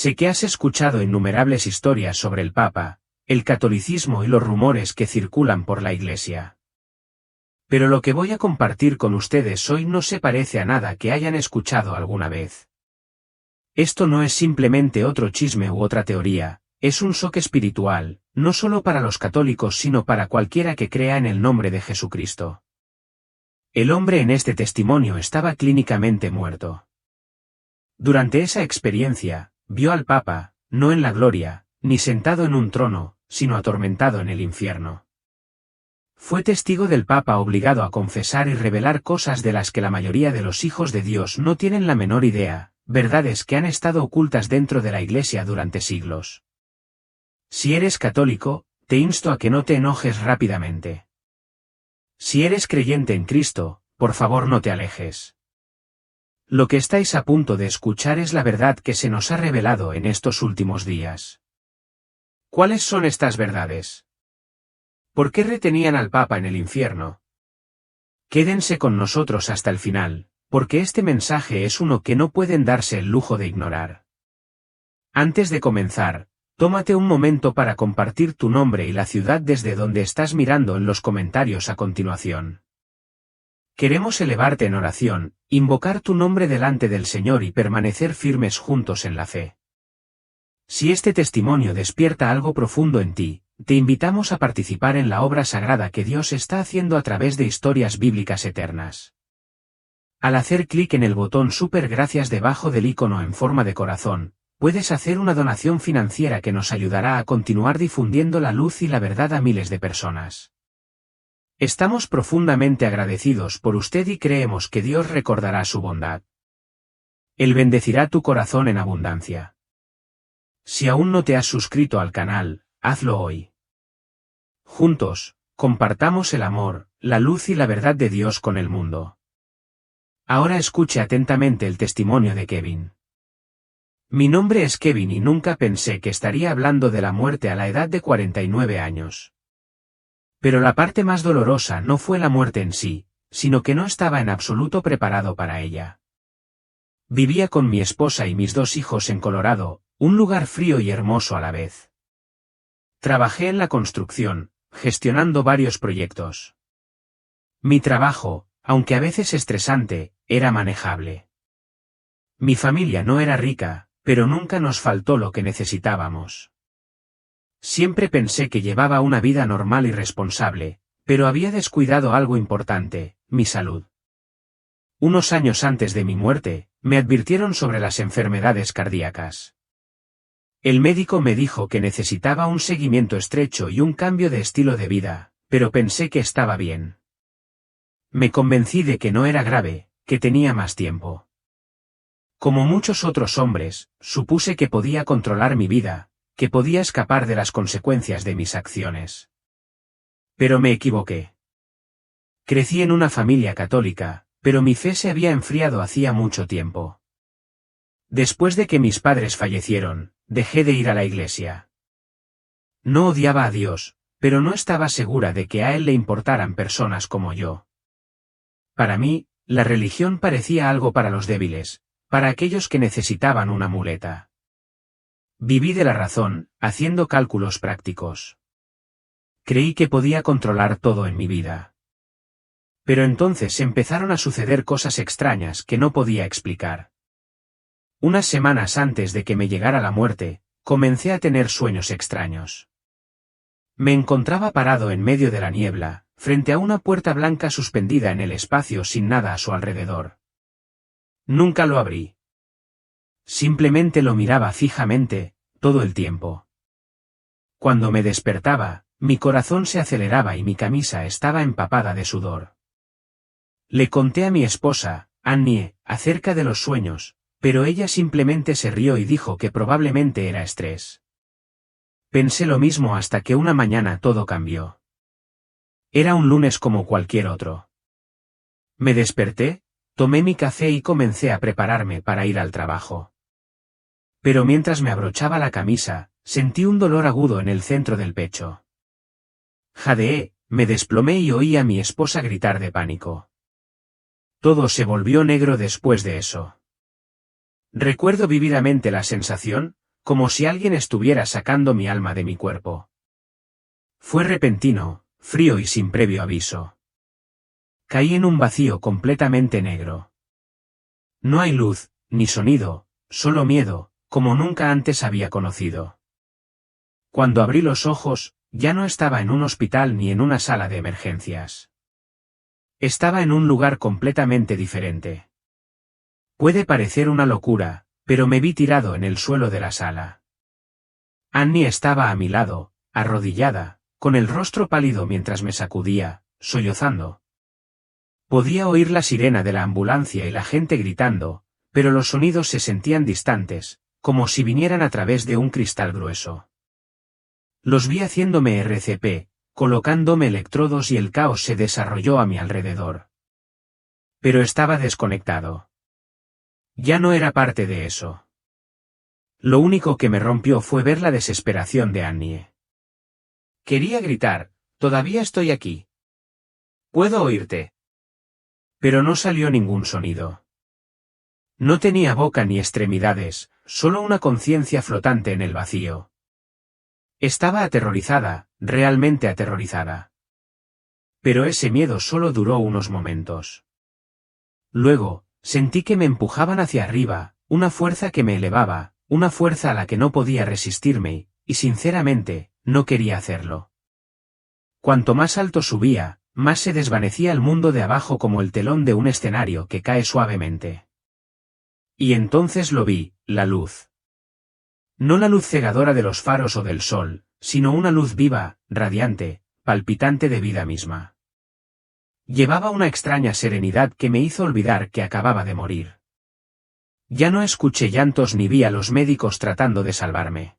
Sé que has escuchado innumerables historias sobre el Papa, el catolicismo y los rumores que circulan por la Iglesia. Pero lo que voy a compartir con ustedes hoy no se parece a nada que hayan escuchado alguna vez. Esto no es simplemente otro chisme u otra teoría, es un shock espiritual, no solo para los católicos sino para cualquiera que crea en el nombre de Jesucristo. El hombre en este testimonio estaba clínicamente muerto. Durante esa experiencia, vio al Papa, no en la gloria, ni sentado en un trono, sino atormentado en el infierno. Fue testigo del Papa obligado a confesar y revelar cosas de las que la mayoría de los hijos de Dios no tienen la menor idea, verdades que han estado ocultas dentro de la Iglesia durante siglos. Si eres católico, te insto a que no te enojes rápidamente. Si eres creyente en Cristo, por favor no te alejes. Lo que estáis a punto de escuchar es la verdad que se nos ha revelado en estos últimos días. ¿Cuáles son estas verdades? ¿Por qué retenían al Papa en el infierno? Quédense con nosotros hasta el final, porque este mensaje es uno que no pueden darse el lujo de ignorar. Antes de comenzar, tómate un momento para compartir tu nombre y la ciudad desde donde estás mirando en los comentarios a continuación. Queremos elevarte en oración, invocar tu nombre delante del Señor y permanecer firmes juntos en la fe. Si este testimonio despierta algo profundo en ti, te invitamos a participar en la obra sagrada que Dios está haciendo a través de historias bíblicas eternas. Al hacer clic en el botón Super Gracias debajo del icono en forma de corazón, puedes hacer una donación financiera que nos ayudará a continuar difundiendo la luz y la verdad a miles de personas. Estamos profundamente agradecidos por usted y creemos que Dios recordará su bondad. Él bendecirá tu corazón en abundancia. Si aún no te has suscrito al canal, hazlo hoy. Juntos, compartamos el amor, la luz y la verdad de Dios con el mundo. Ahora escuche atentamente el testimonio de Kevin. Mi nombre es Kevin y nunca pensé que estaría hablando de la muerte a la edad de 49 años. Pero la parte más dolorosa no fue la muerte en sí, sino que no estaba en absoluto preparado para ella. Vivía con mi esposa y mis 2 hijos en Colorado, un lugar frío y hermoso a la vez. Trabajé en la construcción, gestionando varios proyectos. Mi trabajo, aunque a veces estresante, era manejable. Mi familia no era rica, pero nunca nos faltó lo que necesitábamos. Siempre pensé que llevaba una vida normal y responsable, pero había descuidado algo importante, mi salud. Unos años antes de mi muerte, me advirtieron sobre las enfermedades cardíacas. El médico me dijo que necesitaba un seguimiento estrecho y un cambio de estilo de vida, pero pensé que estaba bien. Me convencí de que no era grave, que tenía más tiempo. Como muchos otros hombres, supuse que podía controlar mi vida, que podía escapar de las consecuencias de mis acciones. Pero me equivoqué. Crecí en una familia católica, pero mi fe se había enfriado hacía mucho tiempo. Después de que mis padres fallecieron, dejé de ir a la iglesia. No odiaba a Dios, pero no estaba segura de que a Él le importaran personas como yo. Para mí, la religión parecía algo para los débiles, para aquellos que necesitaban una muleta. Viví de la razón, haciendo cálculos prácticos. Creí que podía controlar todo en mi vida. Pero entonces empezaron a suceder cosas extrañas que no podía explicar. Unas semanas antes de que me llegara la muerte, comencé a tener sueños extraños. Me encontraba parado en medio de la niebla, frente a una puerta blanca suspendida en el espacio sin nada a su alrededor. Nunca lo abrí. Simplemente lo miraba fijamente, todo el tiempo. Cuando me despertaba, mi corazón se aceleraba y mi camisa estaba empapada de sudor. Le conté a mi esposa, Annie, acerca de los sueños, pero ella simplemente se rió y dijo que probablemente era estrés. Pensé lo mismo hasta que una mañana todo cambió. Era un lunes como cualquier otro. Me desperté, tomé mi café y comencé a prepararme para ir al trabajo. Pero mientras me abrochaba la camisa, sentí un dolor agudo en el centro del pecho. Jadeé, me desplomé y oí a mi esposa gritar de pánico. Todo se volvió negro después de eso. Recuerdo vívidamente la sensación, como si alguien estuviera sacando mi alma de mi cuerpo. Fue repentino, frío y sin previo aviso. Caí en un vacío completamente negro. No hay luz, ni sonido, solo miedo, como nunca antes había conocido. Cuando abrí los ojos, ya no estaba en un hospital ni en una sala de emergencias. Estaba en un lugar completamente diferente. Puede parecer una locura, pero me vi tirado en el suelo de la sala. Annie estaba a mi lado, arrodillada, con el rostro pálido mientras me sacudía, sollozando. Podía oír la sirena de la ambulancia y la gente gritando, pero los sonidos se sentían distantes, como si vinieran a través de un cristal grueso. Los vi haciéndome RCP, colocándome electrodos y el caos se desarrolló a mi alrededor. Pero estaba desconectado. Ya no era parte de eso. Lo único que me rompió fue ver la desesperación de Annie. Quería gritar, «Todavía estoy aquí. Puedo oírte». Pero no salió ningún sonido. No tenía boca ni extremidades, solo una conciencia flotante en el vacío. Estaba aterrorizada, realmente aterrorizada. Pero ese miedo solo duró unos momentos. Luego, sentí que me empujaban hacia arriba, una fuerza que me elevaba, una fuerza a la que no podía resistirme, y sinceramente, no quería hacerlo. Cuanto más alto subía, más se desvanecía el mundo de abajo como el telón de un escenario que cae suavemente. Y entonces lo vi, la luz. No la luz cegadora de los faros o del sol, sino una luz viva, radiante, palpitante de vida misma. Llevaba una extraña serenidad que me hizo olvidar que acababa de morir. Ya no escuché llantos ni vi a los médicos tratando de salvarme.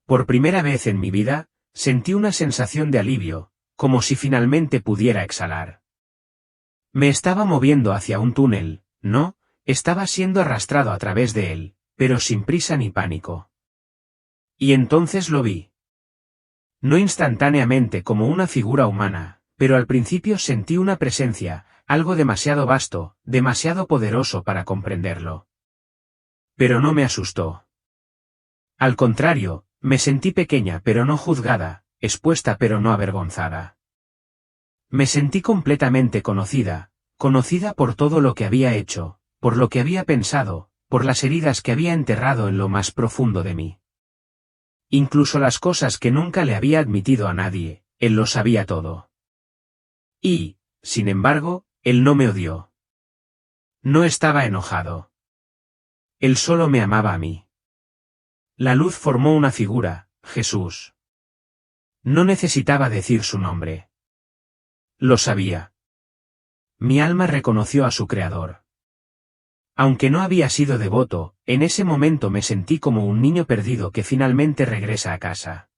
Por primera vez en mi vida, sentí una sensación de alivio, como si finalmente pudiera exhalar. Me estaba moviendo hacia un túnel, no, estaba siendo arrastrado a través de él, pero sin prisa ni pánico. Y entonces lo vi. No instantáneamente como una figura humana, pero al principio sentí una presencia, algo demasiado vasto, demasiado poderoso para comprenderlo. Pero no me asustó. Al contrario, me sentí pequeña pero no juzgada, expuesta pero no avergonzada. Me sentí completamente conocida, conocida por todo lo que había hecho, por lo que había pensado, por las heridas que había enterrado en lo más profundo de mí. Incluso las cosas que nunca le había admitido a nadie, él lo sabía todo. Y, sin embargo, él no me odió. No estaba enojado. Él solo me amaba a mí. La luz formó una figura, Jesús. No necesitaba decir su nombre. Lo sabía. Mi alma reconoció a su creador. Aunque no había sido devoto, en ese momento me sentí como un niño perdido que finalmente regresa a casa.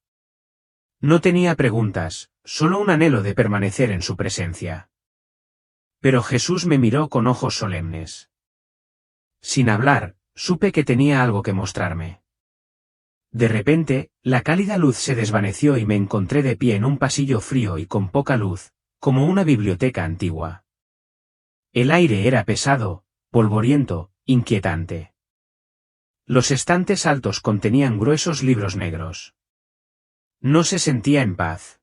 No tenía preguntas, solo un anhelo de permanecer en su presencia. Pero Jesús me miró con ojos solemnes. Sin hablar, supe que tenía algo que mostrarme. De repente, la cálida luz se desvaneció y me encontré de pie en un pasillo frío y con poca luz, como una biblioteca antigua. El aire era pesado, polvoriento, inquietante. Los estantes altos contenían gruesos libros negros. No se sentía en paz.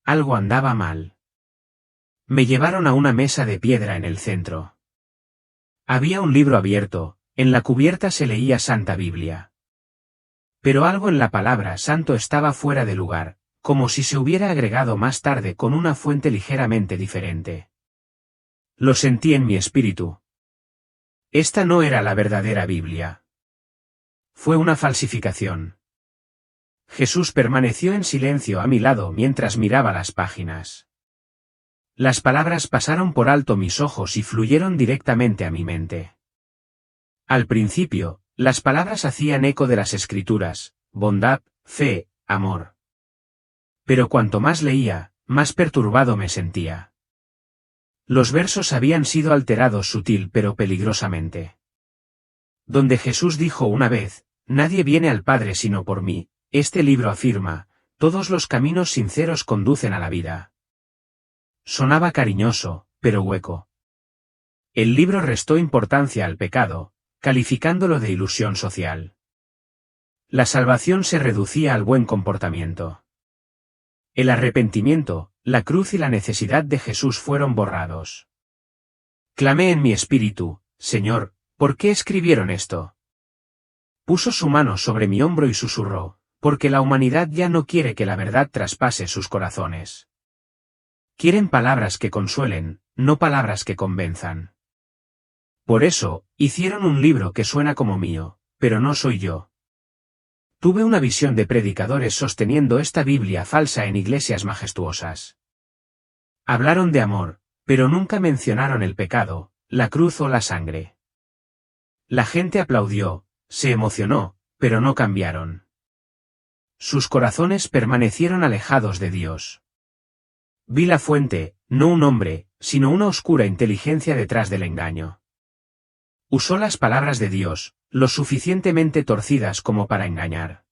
Algo andaba mal. Me llevaron a una mesa de piedra en el centro. Había un libro abierto, en la cubierta se leía Santa Biblia. Pero algo en la palabra santo estaba fuera de lugar, como si se hubiera agregado más tarde con una fuente ligeramente diferente. Lo sentí en mi espíritu. Esta no era la verdadera Biblia. Fue una falsificación. Jesús permaneció en silencio a mi lado mientras miraba las páginas. Las palabras pasaron por alto mis ojos y fluyeron directamente a mi mente. Al principio, las palabras hacían eco de las Escrituras, bondad, fe, amor. Pero cuanto más leía, más perturbado me sentía. Los versos habían sido alterados sutil pero peligrosamente. Donde Jesús dijo una vez, «Nadie viene al Padre sino por mí», este libro afirma, «Todos los caminos sinceros conducen a la vida». Sonaba cariñoso, pero hueco. El libro restó importancia al pecado, calificándolo de ilusión social. La salvación se reducía al buen comportamiento. El arrepentimiento, la cruz y la necesidad de Jesús fueron borrados. Clamé en mi espíritu, Señor, ¿por qué escribieron esto? Puso su mano sobre mi hombro y susurró, porque la humanidad ya no quiere que la verdad traspase sus corazones. Quieren palabras que consuelen, no palabras que convenzan. Por eso, hicieron un libro que suena como mío, pero no soy yo. Tuve una visión de predicadores sosteniendo esta Biblia falsa en iglesias majestuosas. Hablaron de amor, pero nunca mencionaron el pecado, la cruz o la sangre. La gente aplaudió, se emocionó, pero no cambiaron. Sus corazones permanecieron alejados de Dios. Vi la fuente, no un hombre, sino una oscura inteligencia detrás del engaño. Usó las palabras de Dios, lo suficientemente torcidas como para engañar.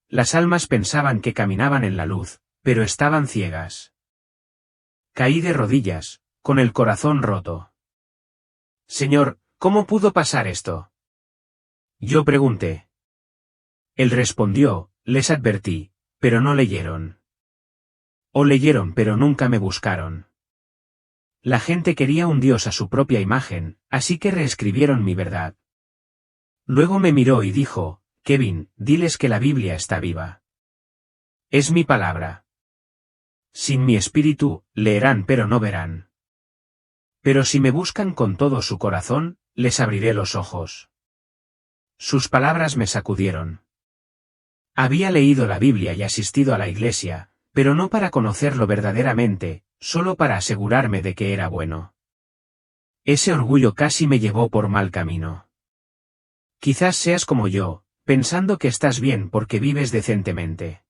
Las almas pensaban que caminaban en la luz, pero estaban ciegas. Caí de rodillas, con el corazón roto. Señor, ¿cómo pudo pasar esto? Yo pregunté. Él respondió, les advertí, pero no leyeron. O leyeron pero nunca me buscaron. La gente quería un Dios a su propia imagen, así que reescribieron mi verdad. Luego me miró y dijo, Kevin, diles que la Biblia está viva. Es mi palabra. Sin mi espíritu, leerán pero no verán. Pero si me buscan con todo su corazón, les abriré los ojos. Sus palabras me sacudieron. Había leído la Biblia y asistido a la iglesia, pero no para conocerlo verdaderamente, solo para asegurarme de que era bueno. Ese orgullo casi me llevó por mal camino. Quizás seas como yo, pensando que estás bien porque vives decentemente.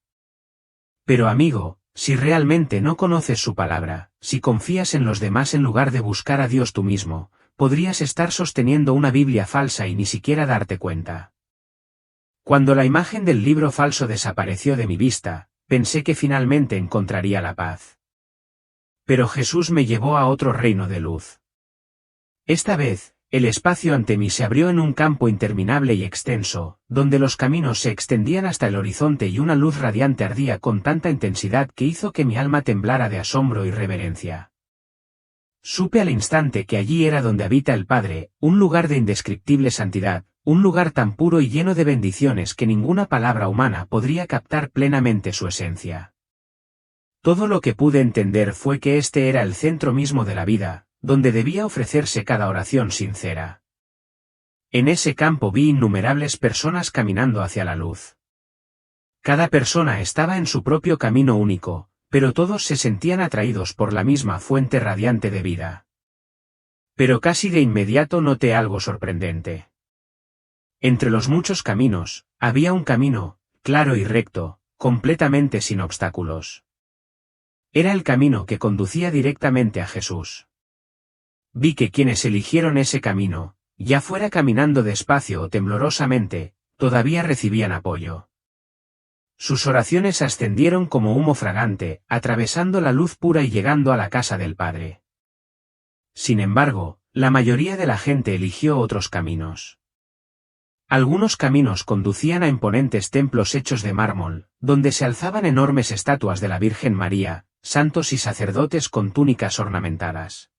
Pero amigo, si realmente no conoces su palabra, si confías en los demás en lugar de buscar a Dios tú mismo, podrías estar sosteniendo una Biblia falsa y ni siquiera darte cuenta. Cuando la imagen del libro falso desapareció de mi vista, pensé que finalmente encontraría la paz. Pero Jesús me llevó a otro reino de luz. Esta vez, el espacio ante mí se abrió en un campo interminable y extenso, donde los caminos se extendían hasta el horizonte y una luz radiante ardía con tanta intensidad que hizo que mi alma temblara de asombro y reverencia. Supe al instante que allí era donde habita el Padre, un lugar de indescriptible santidad, un lugar tan puro y lleno de bendiciones que ninguna palabra humana podría captar plenamente su esencia. Todo lo que pude entender fue que este era el centro mismo de la vida, donde debía ofrecerse cada oración sincera. En ese campo vi innumerables personas caminando hacia la luz. Cada persona estaba en su propio camino único, pero todos se sentían atraídos por la misma fuente radiante de vida. Pero casi de inmediato noté algo sorprendente. Entre los muchos caminos, había un camino, claro y recto, completamente sin obstáculos. Era el camino que conducía directamente a Jesús. Vi que quienes eligieron ese camino, ya fuera caminando despacio o temblorosamente, todavía recibían apoyo. Sus oraciones ascendieron como humo fragante, atravesando la luz pura y llegando a la casa del Padre. Sin embargo, la mayoría de la gente eligió otros caminos. Algunos caminos conducían a imponentes templos hechos de mármol, donde se alzaban enormes estatuas de la Virgen María, santos y sacerdotes con túnicas ornamentadas.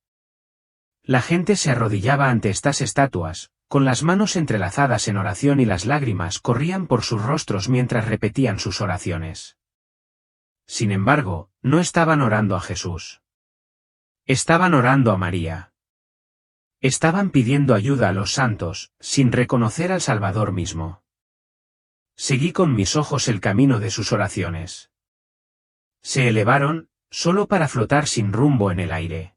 La gente se arrodillaba ante estas estatuas, con las manos entrelazadas en oración y las lágrimas corrían por sus rostros mientras repetían sus oraciones. Sin embargo, no estaban orando a Jesús. Estaban orando a María. Estaban pidiendo ayuda a los santos, sin reconocer al Salvador mismo. Seguí con mis ojos el camino de sus oraciones. Se elevaron, solo para flotar sin rumbo en el aire.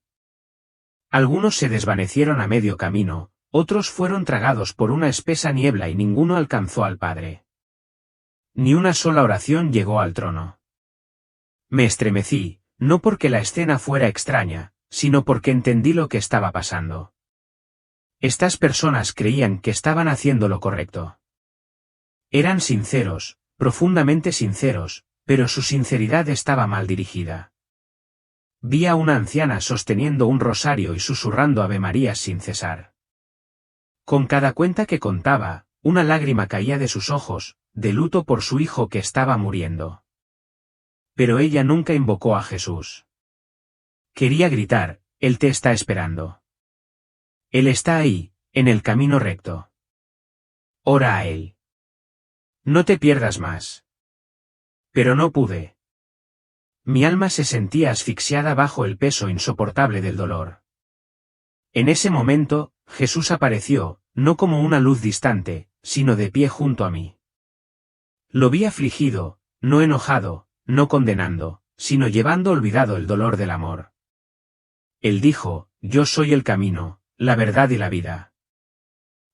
Algunos se desvanecieron a medio camino, otros fueron tragados por una espesa niebla y ninguno alcanzó al Padre. Ni una sola oración llegó al trono. Me estremecí, no porque la escena fuera extraña, sino porque entendí lo que estaba pasando. Estas personas creían que estaban haciendo lo correcto. Eran sinceros, profundamente sinceros, pero su sinceridad estaba mal dirigida. Vi a una anciana sosteniendo un rosario y susurrando Ave Marías sin cesar. Con cada cuenta que contaba, una lágrima caía de sus ojos, de luto por su hijo que estaba muriendo. Pero ella nunca invocó a Jesús. Quería gritar, Él te está esperando. Él está ahí, en el camino recto. Ora a Él. No te pierdas más. Pero no pude. Mi alma se sentía asfixiada bajo el peso insoportable del dolor. En ese momento, Jesús apareció, no como una luz distante, sino de pie junto a mí. Lo vi afligido, no enojado, no condenando, sino llevando olvidado el dolor del amor. Él dijo, yo soy el camino, la verdad y la vida.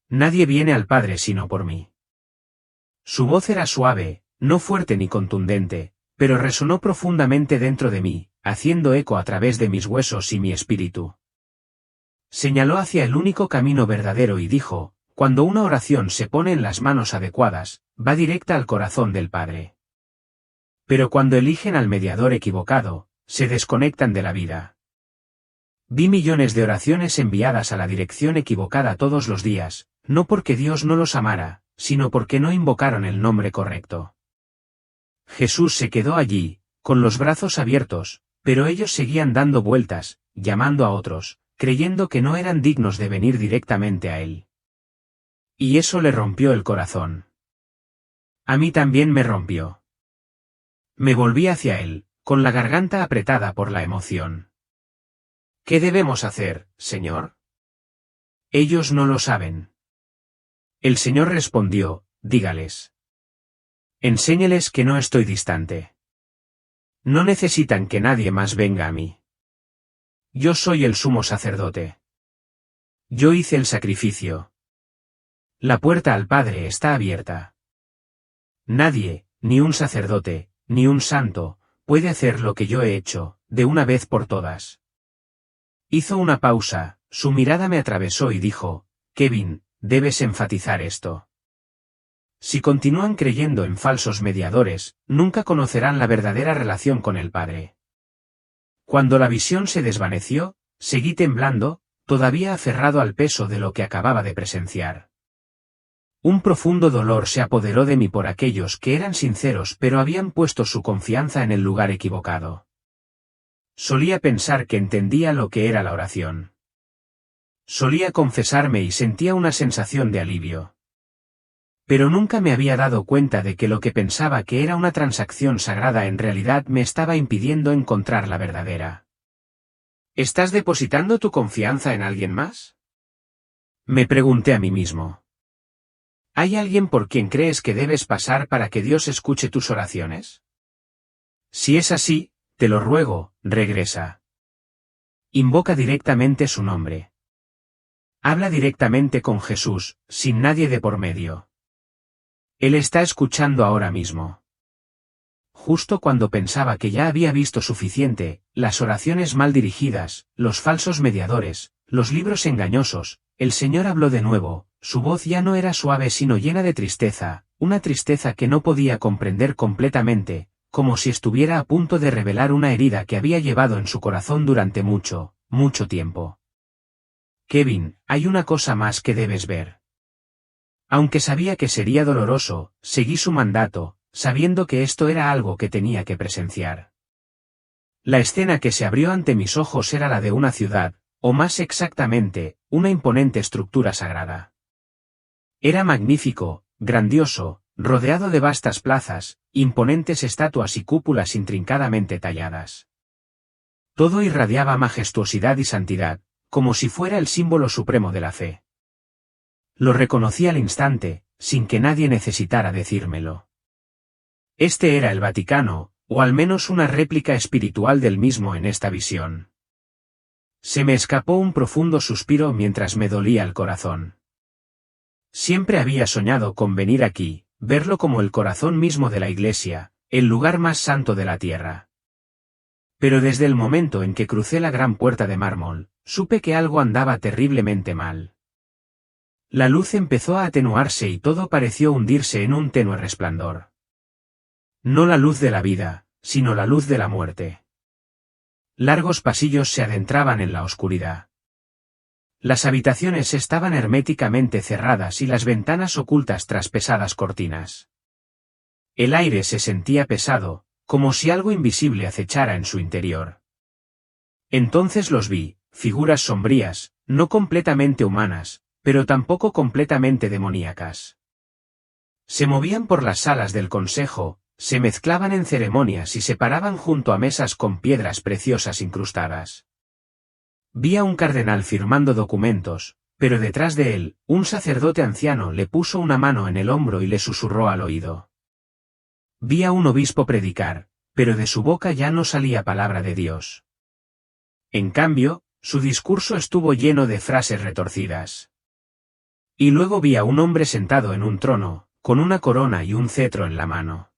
Nadie viene al Padre sino por mí. Su voz era suave, no fuerte ni contundente, pero resonó profundamente dentro de mí, haciendo eco a través de mis huesos y mi espíritu. Señaló hacia el único camino verdadero y dijo, cuando una oración se pone en las manos adecuadas, va directa al corazón del Padre. Pero cuando eligen al mediador equivocado, se desconectan de la vida. Vi millones de oraciones enviadas a la dirección equivocada todos los días, no porque Dios no los amara, sino porque no invocaron el nombre correcto. Jesús se quedó allí, con los brazos abiertos, pero ellos seguían dando vueltas, llamando a otros, creyendo que no eran dignos de venir directamente a Él. Y eso le rompió el corazón. A mí también me rompió. Me volví hacia Él, con la garganta apretada por la emoción. ¿Qué debemos hacer, Señor? Ellos no lo saben. El Señor respondió, dígales. Enséñeles que no estoy distante. No necesitan que nadie más venga a mí. Yo soy el sumo sacerdote. Yo hice el sacrificio. La puerta al Padre está abierta. Nadie, ni un sacerdote, ni un santo, puede hacer lo que yo he hecho, de una vez por todas. Hizo una pausa, su mirada me atravesó y dijo, Kevin, debes enfatizar esto. Si continúan creyendo en falsos mediadores, nunca conocerán la verdadera relación con el Padre. Cuando la visión se desvaneció, seguí temblando, todavía aferrado al peso de lo que acababa de presenciar. Un profundo dolor se apoderó de mí por aquellos que eran sinceros pero habían puesto su confianza en el lugar equivocado. Solía pensar que entendía lo que era la oración. Solía confesarme y sentía una sensación de alivio. Pero nunca me había dado cuenta de que lo que pensaba que era una transacción sagrada en realidad me estaba impidiendo encontrar la verdadera. ¿Estás depositando tu confianza en alguien más? Me pregunté a mí mismo. ¿Hay alguien por quien crees que debes pasar para que Dios escuche tus oraciones? Si es así, te lo ruego, regresa. Invoca directamente su nombre. Habla directamente con Jesús, sin nadie de por medio. Él está escuchando ahora mismo. Justo cuando pensaba que ya había visto suficiente, las oraciones mal dirigidas, los falsos mediadores, los libros engañosos, el Señor habló de nuevo, su voz ya no era suave sino llena de tristeza, una tristeza que no podía comprender completamente, como si estuviera a punto de revelar una herida que había llevado en su corazón durante mucho, mucho tiempo. Kevin, hay una cosa más que debes ver. Aunque sabía que sería doloroso, seguí su mandato, sabiendo que esto era algo que tenía que presenciar. La escena que se abrió ante mis ojos era la de una ciudad, o más exactamente, una imponente estructura sagrada. Era magnífico, grandioso, rodeado de vastas plazas, imponentes estatuas y cúpulas intrincadamente talladas. Todo irradiaba majestuosidad y santidad, como si fuera el símbolo supremo de la fe. Lo reconocí al instante, sin que nadie necesitara decírmelo. Este era el Vaticano, o al menos una réplica espiritual del mismo en esta visión. Se me escapó un profundo suspiro mientras me dolía el corazón. Siempre había soñado con venir aquí, verlo como el corazón mismo de la Iglesia, el lugar más santo de la tierra. Pero desde el momento en que crucé la gran puerta de mármol, supe que algo andaba terriblemente mal. La luz empezó a atenuarse y todo pareció hundirse en un tenue resplandor. No la luz de la vida, sino la luz de la muerte. Largos pasillos se adentraban en la oscuridad. Las habitaciones estaban herméticamente cerradas y las ventanas ocultas tras pesadas cortinas. El aire se sentía pesado, como si algo invisible acechara en su interior. Entonces los vi, figuras sombrías, no completamente humanas, pero tampoco completamente demoníacas. Se movían por las salas del consejo, se mezclaban en ceremonias y se paraban junto a mesas con piedras preciosas incrustadas. Vi a un cardenal firmando documentos, pero detrás de él, un sacerdote anciano le puso una mano en el hombro y le susurró al oído. Vi a un obispo predicar, pero de su boca ya no salía palabra de Dios. En cambio, su discurso estuvo lleno de frases retorcidas. Y luego vi a un hombre sentado en un trono, con una corona y un cetro en la mano.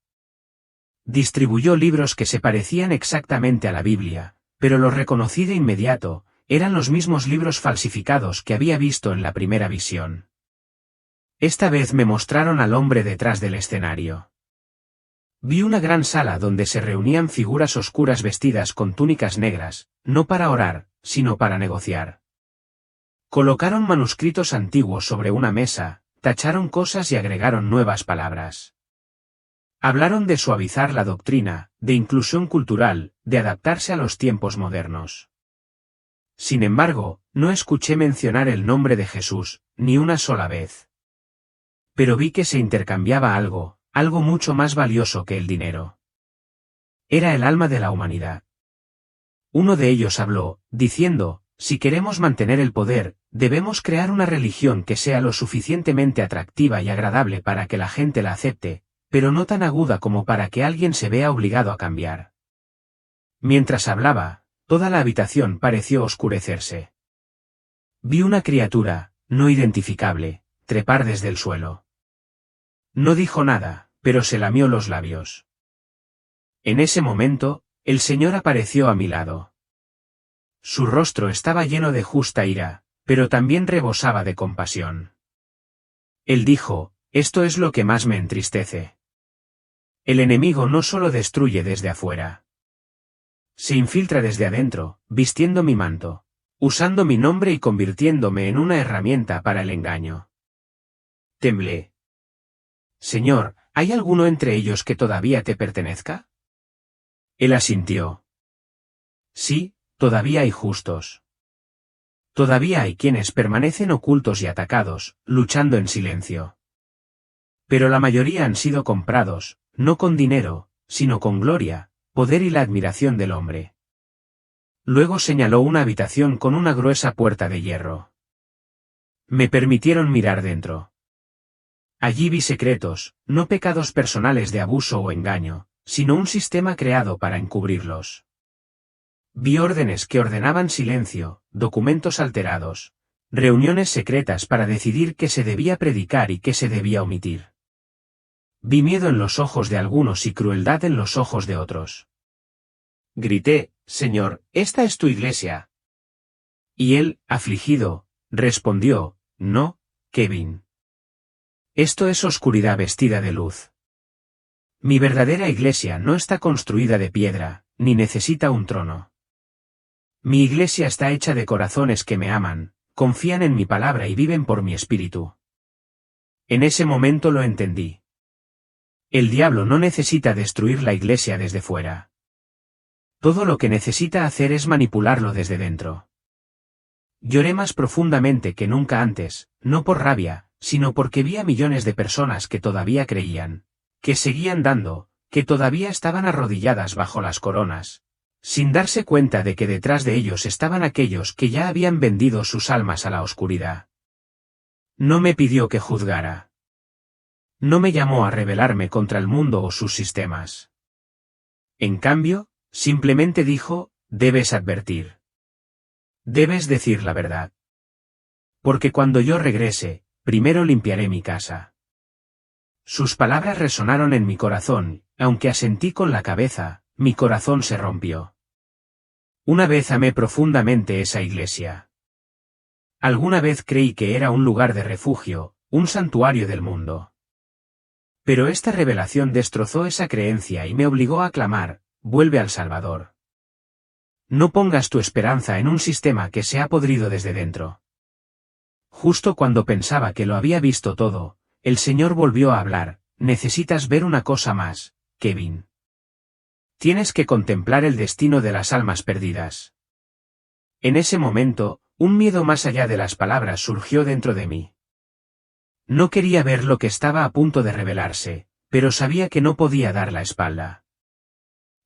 Distribuyó libros que se parecían exactamente a la Biblia, pero los reconocí de inmediato, eran los mismos libros falsificados que había visto en la primera visión. Esta vez me mostraron al hombre detrás del escenario. Vi una gran sala donde se reunían figuras oscuras vestidas con túnicas negras, no para orar, sino para negociar. Colocaron manuscritos antiguos sobre una mesa, tacharon cosas y agregaron nuevas palabras. Hablaron de suavizar la doctrina, de inclusión cultural, de adaptarse a los tiempos modernos. Sin embargo, no escuché mencionar el nombre de Jesús, ni una sola vez. Pero vi que se intercambiaba algo mucho más valioso que el dinero. Era el alma de la humanidad. Uno de ellos habló, diciendo, si queremos mantener el poder, debemos crear una religión que sea lo suficientemente atractiva y agradable para que la gente la acepte, pero no tan aguda como para que alguien se vea obligado a cambiar. Mientras hablaba, toda la habitación pareció oscurecerse. Vi una criatura, no identificable, trepar desde el suelo. No dijo nada, pero se lamió los labios. En ese momento, el Señor apareció a mi lado. Su rostro estaba lleno de justa ira, pero también rebosaba de compasión. Él dijo, esto es lo que más me entristece. El enemigo no solo destruye desde afuera. Se infiltra desde adentro, vistiendo mi manto, usando mi nombre y convirtiéndome en una herramienta para el engaño. Temblé. Señor, ¿hay alguno entre ellos que todavía te pertenezca? Él asintió. Sí, todavía hay justos. Todavía hay quienes permanecen ocultos y atacados, luchando en silencio. Pero la mayoría han sido comprados, no con dinero, sino con gloria, poder y la admiración del hombre. Luego señaló una habitación con una gruesa puerta de hierro. Me permitieron mirar dentro. Allí vi secretos, no pecados personales de abuso o engaño, sino un sistema creado para encubrirlos. Vi órdenes que ordenaban silencio, documentos alterados, reuniones secretas para decidir qué se debía predicar y qué se debía omitir. Vi miedo en los ojos de algunos y crueldad en los ojos de otros. Grité, Señor, esta es tu iglesia. Y él, afligido, respondió, no, Kevin. Esto es oscuridad vestida de luz. Mi verdadera iglesia no está construida de piedra, ni necesita un trono. Mi iglesia está hecha de corazones que me aman, confían en mi palabra y viven por mi espíritu. En ese momento lo entendí. El diablo no necesita destruir la iglesia desde fuera. Todo lo que necesita hacer es manipularlo desde dentro. Lloré más profundamente que nunca antes, no por rabia, sino porque vi a millones de personas que todavía creían, que seguían dando, que todavía estaban arrodilladas bajo las coronas, sin darse cuenta de que detrás de ellos estaban aquellos que ya habían vendido sus almas a la oscuridad. No me pidió que juzgara. No me llamó a rebelarme contra el mundo o sus sistemas. En cambio, simplemente dijo, debes advertir. Debes decir la verdad. Porque cuando yo regrese, primero limpiaré mi casa. Sus palabras resonaron en mi corazón, aunque asentí con la cabeza, mi corazón se rompió. Una vez amé profundamente esa iglesia. Alguna vez creí que era un lugar de refugio, un santuario del mundo. Pero esta revelación destrozó esa creencia y me obligó a clamar, vuelve al Salvador. No pongas tu esperanza en un sistema que se ha podrido desde dentro. Justo cuando pensaba que lo había visto todo, el Señor volvió a hablar, necesitas ver una cosa más, Kevin. Tienes que contemplar el destino de las almas perdidas. En ese momento, un miedo más allá de las palabras surgió dentro de mí. No quería ver lo que estaba a punto de revelarse, pero sabía que no podía dar la espalda.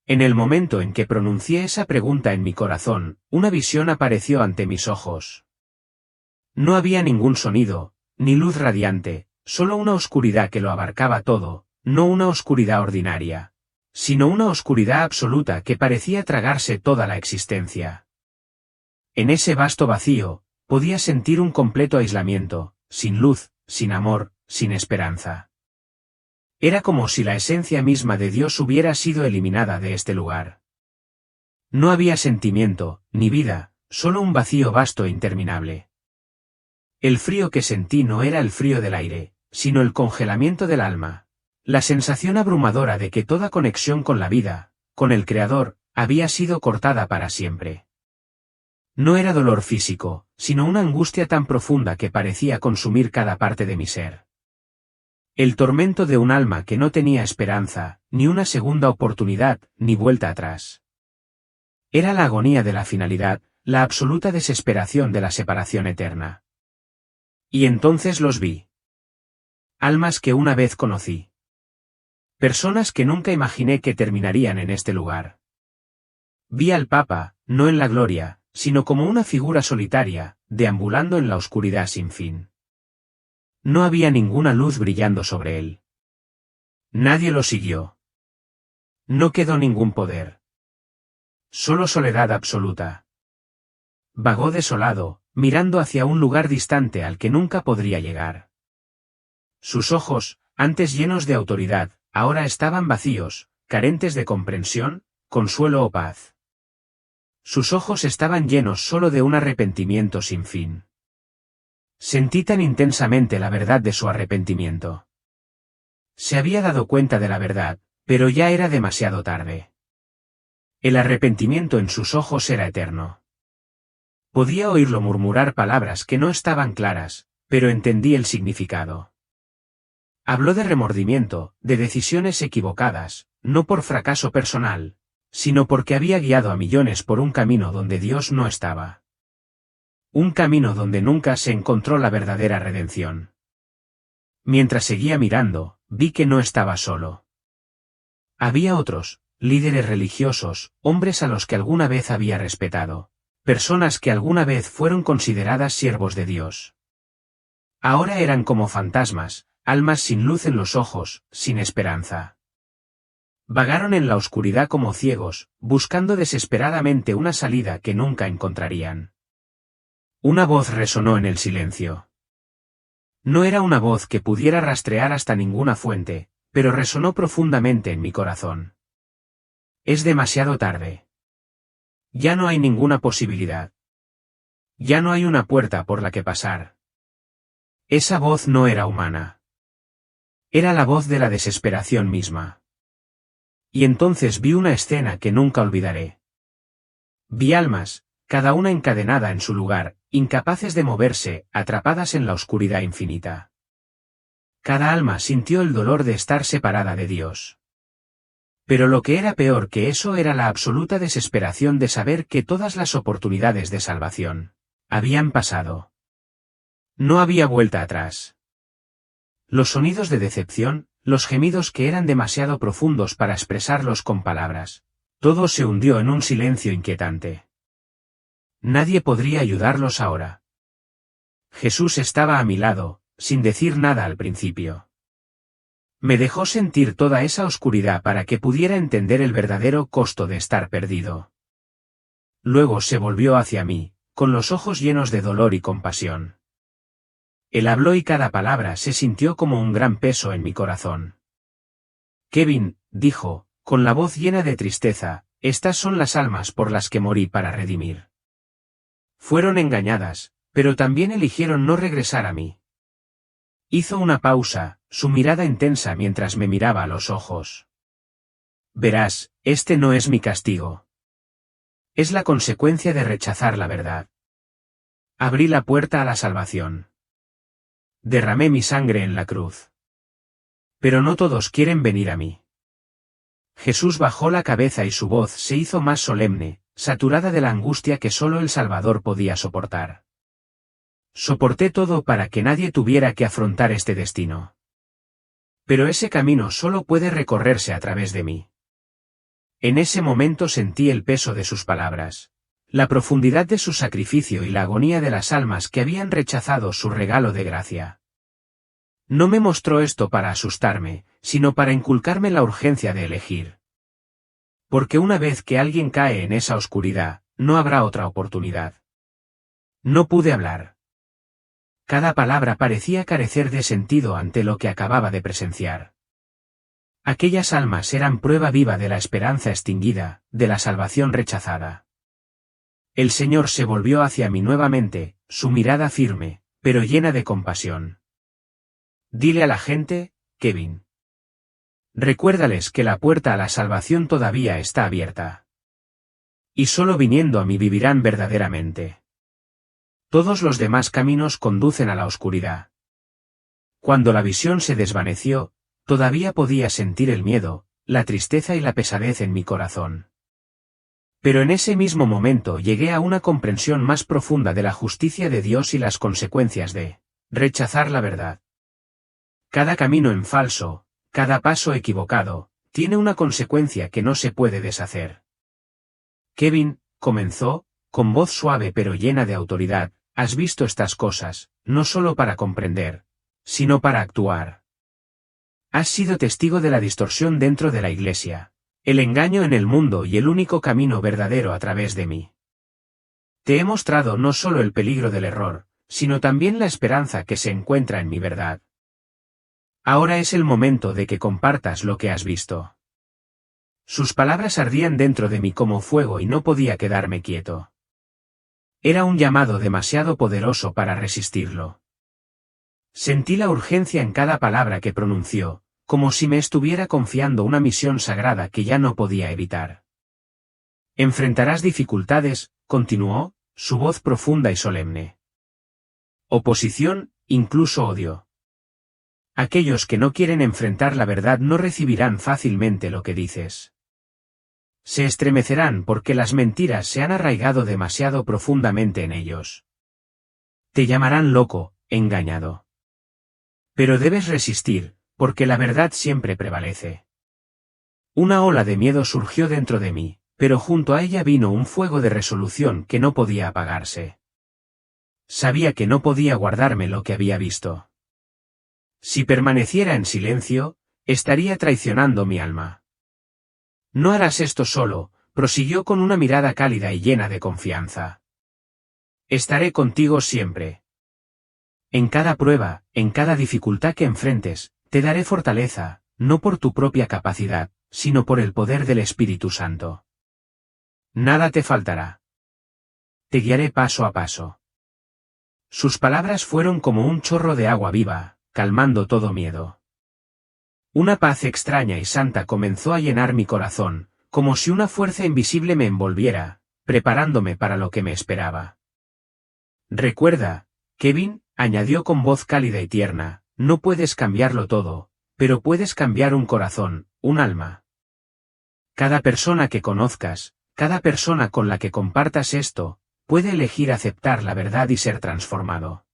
En el momento en que pronuncié esa pregunta en mi corazón, una visión apareció ante mis ojos. No había ningún sonido, ni luz radiante, solo una oscuridad que lo abarcaba todo, no una oscuridad ordinaria, sino una oscuridad absoluta que parecía tragarse toda la existencia. En ese vasto vacío, podía sentir un completo aislamiento, sin luz, sin amor, sin esperanza. Era como si la esencia misma de Dios hubiera sido eliminada de este lugar. No había sentimiento, ni vida, solo un vacío vasto e interminable. El frío que sentí no era el frío del aire, sino el congelamiento del alma. La sensación abrumadora de que toda conexión con la vida, con el Creador, había sido cortada para siempre. No era dolor físico, sino una angustia tan profunda que parecía consumir cada parte de mi ser. El tormento de un alma que no tenía esperanza, ni una segunda oportunidad, ni vuelta atrás. Era la agonía de la finalidad, la absoluta desesperación de la separación eterna. Y entonces los vi. Almas que una vez conocí. Personas que nunca imaginé que terminarían en este lugar. Vi al Papa, no en la gloria, sino como una figura solitaria, deambulando en la oscuridad sin fin. No había ninguna luz brillando sobre él. Nadie lo siguió. No quedó ningún poder. Solo soledad absoluta. Vagó desolado, mirando hacia un lugar distante al que nunca podría llegar. Sus ojos, antes llenos de autoridad, ahora estaban vacíos, carentes de comprensión, consuelo o paz. Sus ojos estaban llenos solo de un arrepentimiento sin fin. Sentí tan intensamente la verdad de su arrepentimiento. Se había dado cuenta de la verdad, pero ya era demasiado tarde. El arrepentimiento en sus ojos era eterno. Podía oírlo murmurar palabras que no estaban claras, pero entendí el significado. Habló de remordimiento, de decisiones equivocadas, no por fracaso personal, sino porque había guiado a millones por un camino donde Dios no estaba. Un camino donde nunca se encontró la verdadera redención. Mientras seguía mirando, vi que no estaba solo. Había otros, líderes religiosos, hombres a los que alguna vez había respetado, personas que alguna vez fueron consideradas siervos de Dios. Ahora eran como fantasmas, almas sin luz en los ojos, sin esperanza. Vagaron en la oscuridad como ciegos, buscando desesperadamente una salida que nunca encontrarían. Una voz resonó en el silencio. No era una voz que pudiera rastrear hasta ninguna fuente, pero resonó profundamente en mi corazón. Es demasiado tarde. Ya no hay ninguna posibilidad. Ya no hay una puerta por la que pasar. Esa voz no era humana. Era la voz de la desesperación misma. Y entonces vi una escena que nunca olvidaré. Vi almas, cada una encadenada en su lugar, incapaces de moverse, atrapadas en la oscuridad infinita. Cada alma sintió el dolor de estar separada de Dios. Pero lo que era peor que eso era la absoluta desesperación de saber que todas las oportunidades de salvación habían pasado. No había vuelta atrás. Los sonidos de decepción, los gemidos que eran demasiado profundos para expresarlos con palabras, todo se hundió en un silencio inquietante. Nadie podría ayudarlos ahora. Jesús estaba a mi lado, sin decir nada al principio. Me dejó sentir toda esa oscuridad para que pudiera entender el verdadero costo de estar perdido. Luego se volvió hacia mí, con los ojos llenos de dolor y compasión. Él habló y cada palabra se sintió como un gran peso en mi corazón. Kevin, dijo, con la voz llena de tristeza, estas son las almas por las que morí para redimir. Fueron engañadas, pero también eligieron no regresar a mí. Hizo una pausa, su mirada intensa mientras me miraba a los ojos. Verás, este no es mi castigo. Es la consecuencia de rechazar la verdad. Abrí la puerta a la salvación. Derramé mi sangre en la cruz. Pero no todos quieren venir a mí. Jesús bajó la cabeza y su voz se hizo más solemne, saturada de la angustia que solo el Salvador podía soportar. Soporté todo para que nadie tuviera que afrontar este destino. Pero ese camino solo puede recorrerse a través de mí. En ese momento sentí el peso de sus palabras, la profundidad de su sacrificio y la agonía de las almas que habían rechazado su regalo de gracia. No me mostró esto para asustarme, sino para inculcarme la urgencia de elegir. Porque una vez que alguien cae en esa oscuridad, no habrá otra oportunidad. No pude hablar. Cada palabra parecía carecer de sentido ante lo que acababa de presenciar. Aquellas almas eran prueba viva de la esperanza extinguida, de la salvación rechazada. El Señor se volvió hacia mí nuevamente, su mirada firme, pero llena de compasión. Dile a la gente, Kevin. Recuérdales que la puerta a la salvación todavía está abierta. Y solo viniendo a mí vivirán verdaderamente. Todos los demás caminos conducen a la oscuridad. Cuando la visión se desvaneció, todavía podía sentir el miedo, la tristeza y la pesadez en mi corazón. Pero en ese mismo momento llegué a una comprensión más profunda de la justicia de Dios y las consecuencias de rechazar la verdad. Cada camino en falso, cada paso equivocado, tiene una consecuencia que no se puede deshacer. Kevin, comenzó, con voz suave pero llena de autoridad, has visto estas cosas, no solo para comprender, sino para actuar. Has sido testigo de la distorsión dentro de la Iglesia, el engaño en el mundo y el único camino verdadero a través de mí. Te he mostrado no solo el peligro del error, sino también la esperanza que se encuentra en mi verdad. Ahora es el momento de que compartas lo que has visto. Sus palabras ardían dentro de mí como fuego y no podía quedarme quieto. Era un llamado demasiado poderoso para resistirlo. Sentí la urgencia en cada palabra que pronunció, como si me estuviera confiando una misión sagrada que ya no podía evitar. Enfrentarás dificultades, continuó, su voz profunda y solemne. Oposición, incluso odio. Aquellos que no quieren enfrentar la verdad no recibirán fácilmente lo que dices. Se estremecerán porque las mentiras se han arraigado demasiado profundamente en ellos. Te llamarán loco, engañado. Pero debes resistir, porque la verdad siempre prevalece. Una ola de miedo surgió dentro de mí, pero junto a ella vino un fuego de resolución que no podía apagarse. Sabía que no podía guardarme lo que había visto. Si permaneciera en silencio, estaría traicionando mi alma. No harás esto solo, prosiguió con una mirada cálida y llena de confianza. Estaré contigo siempre. En cada prueba, en cada dificultad que enfrentes, te daré fortaleza, no por tu propia capacidad, sino por el poder del Espíritu Santo. Nada te faltará. Te guiaré paso a paso. Sus palabras fueron como un chorro de agua viva, calmando todo miedo. Una paz extraña y santa comenzó a llenar mi corazón, como si una fuerza invisible me envolviera, preparándome para lo que me esperaba. Recuerda, Kevin, añadió con voz cálida y tierna, no puedes cambiarlo todo, pero puedes cambiar un corazón, un alma. Cada persona que conozcas, cada persona con la que compartas esto, puede elegir aceptar la verdad y ser transformado.